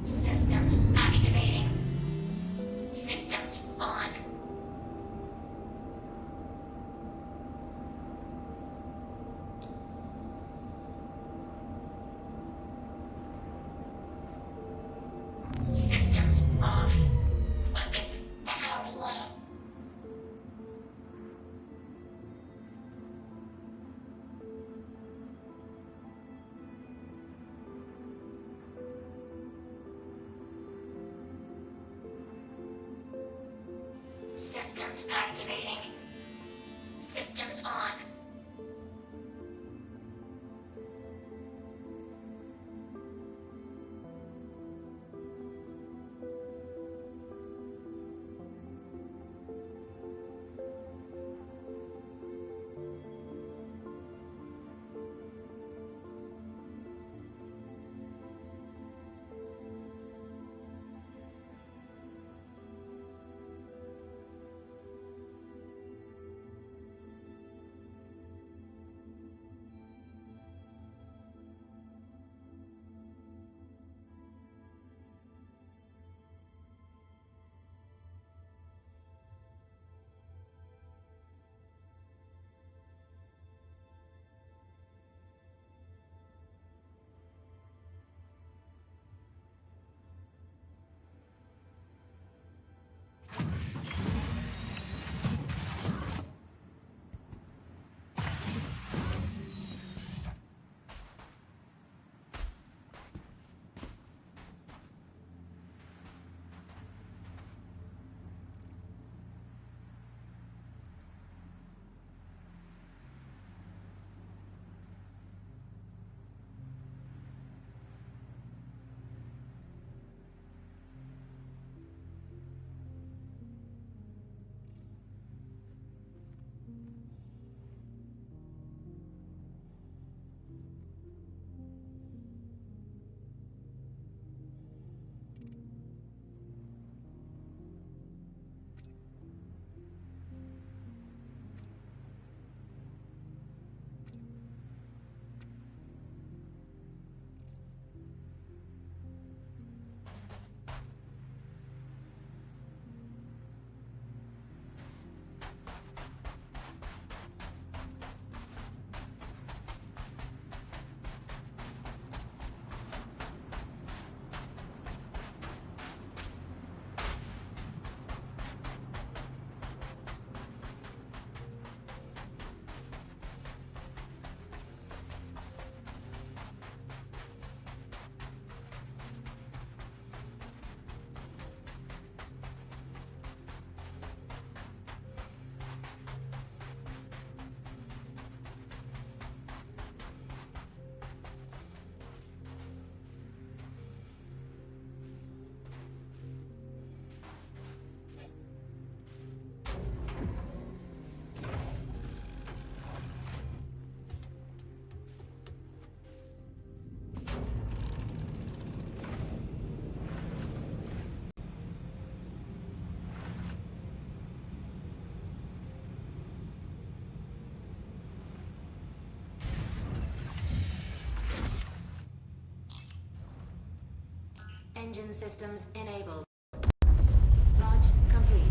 Systems activating. Systems on. Systems off. Weapons power low. Systems activating. Systems on. Engine systems enabled. Launch complete.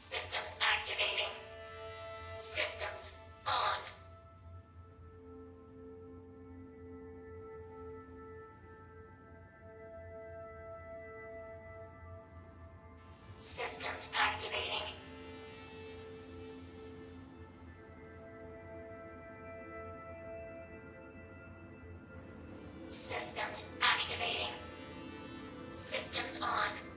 Systems activating. Systems on. Systems activating. Systems activating. Systems on.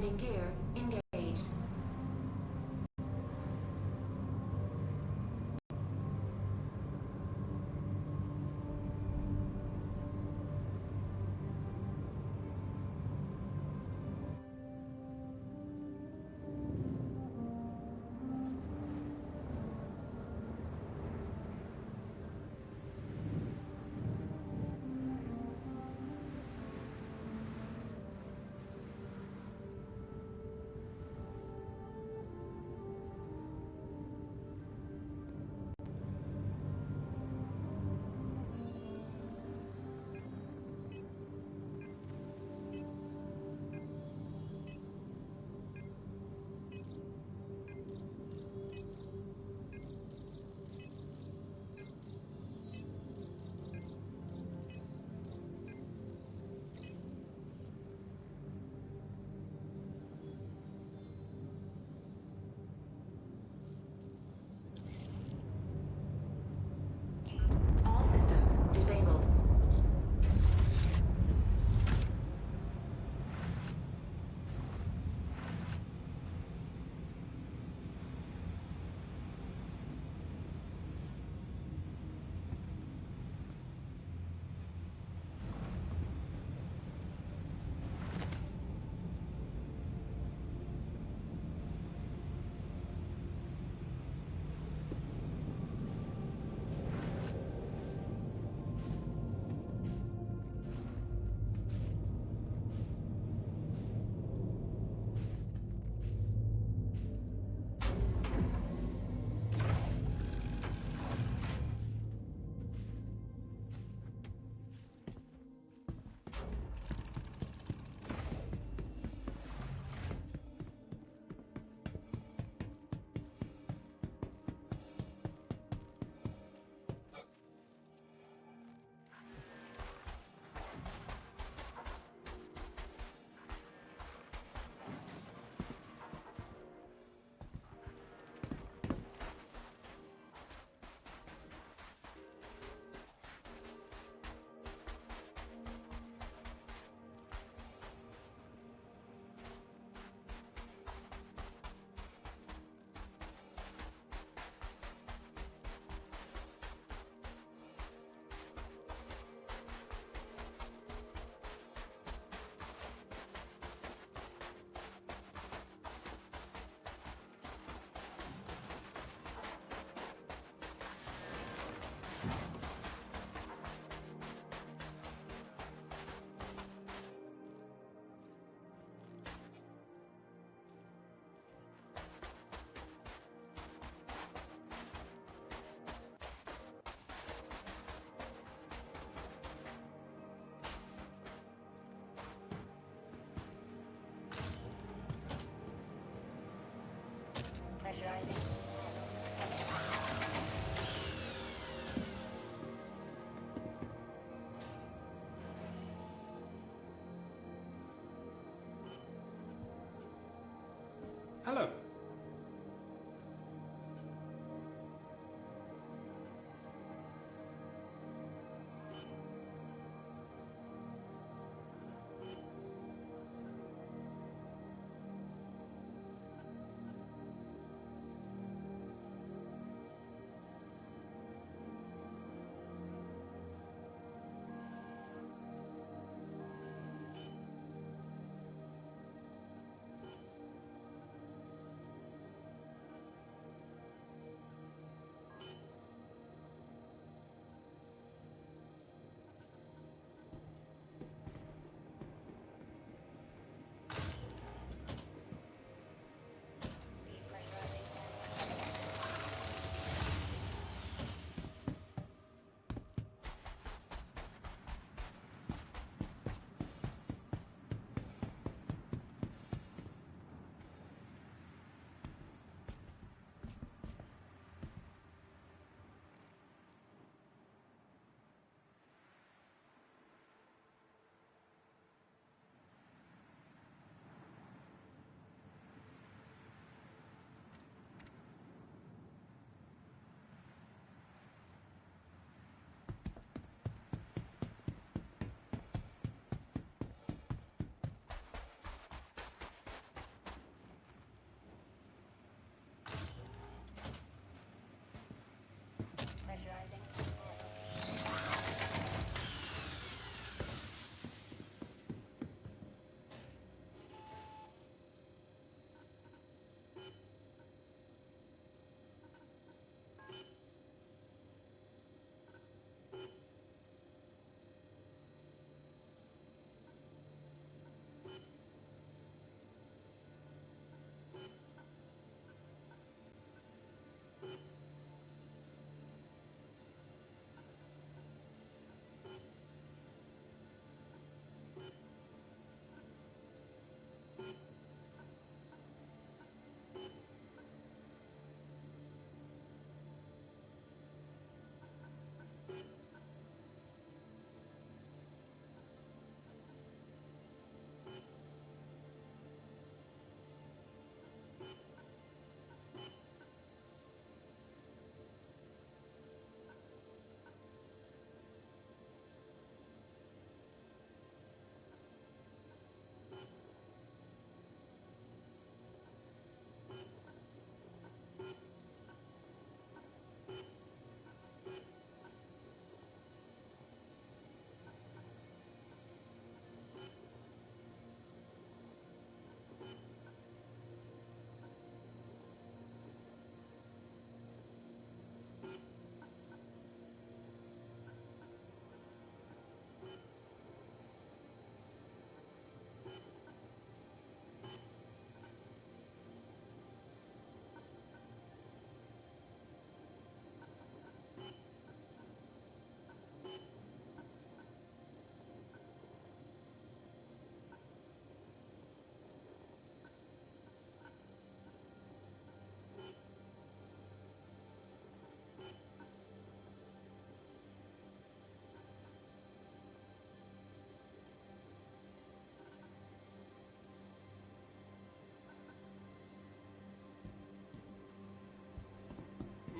Landing gear engaged.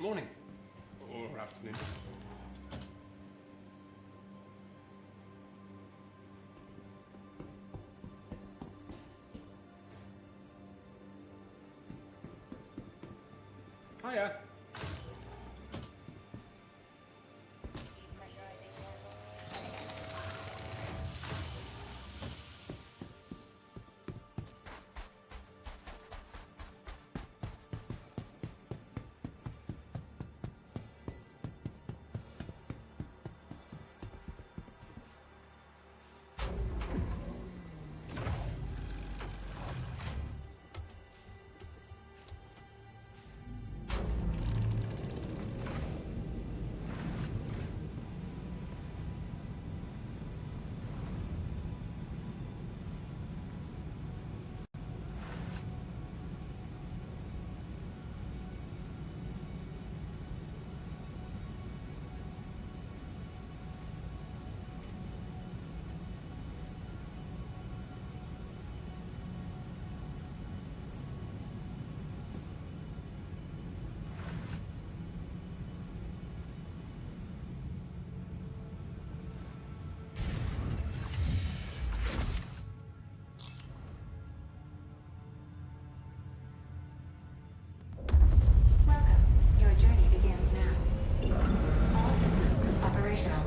morning. Or afternoon. Hiya. Welcome. Your journey begins now. All systems operational.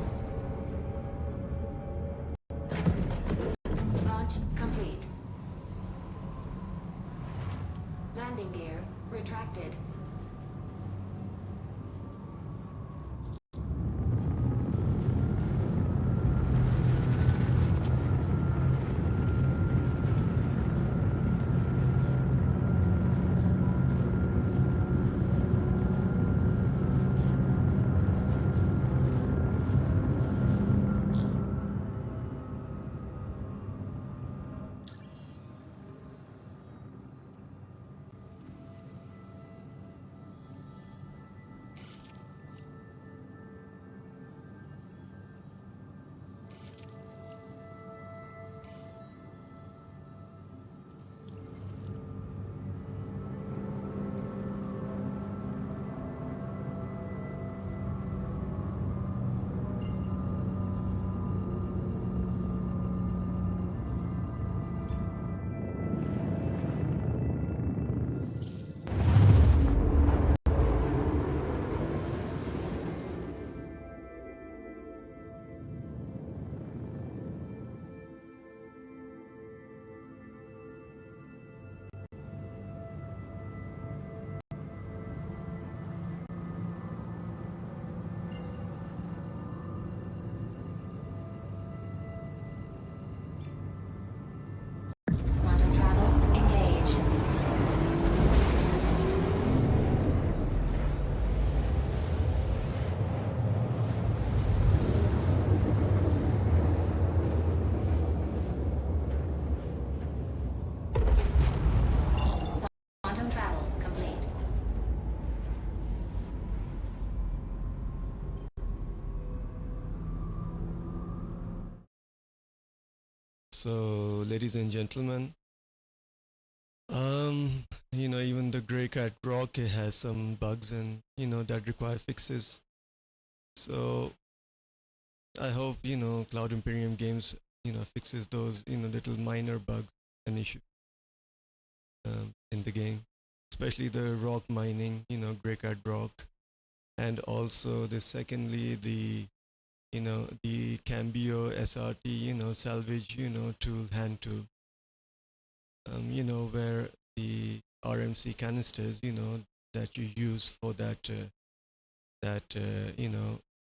Launch complete. Landing gear retracted. Quantum travel engaged. Quantum travel complete. So, ladies and gentlemen, even the Grey Cat Rock has some bugs and that require fixes. So I hope Cloud Imperium Games fixes those little minor bugs and issues in the game, especially the rock mining, Grey Cat Rock, and also the secondly the Cambio SRT, salvage, tool, hand tool, where the RMC canisters, that you use for that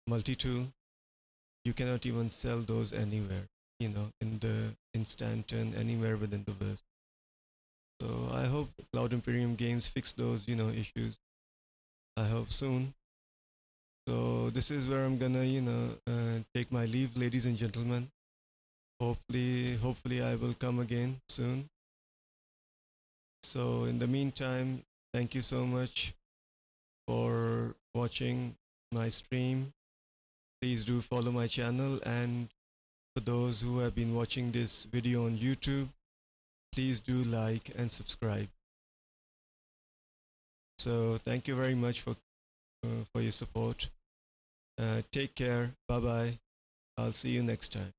multi-tool, you cannot even sell those anywhere, in the instant and anywhere within the verse. So I hope Cloud Imperium Games fix those, issues. I hope soon. So this is where I'm gonna, take my leave, ladies and gentlemen. Hopefully I will come again soon. So in the meantime, thank you so much for watching my stream. Please do follow my channel, and for those who have been watching this video on YouTube, please do like and subscribe. So thank you very much for for your support. Take care. Bye bye. I'll see you next time.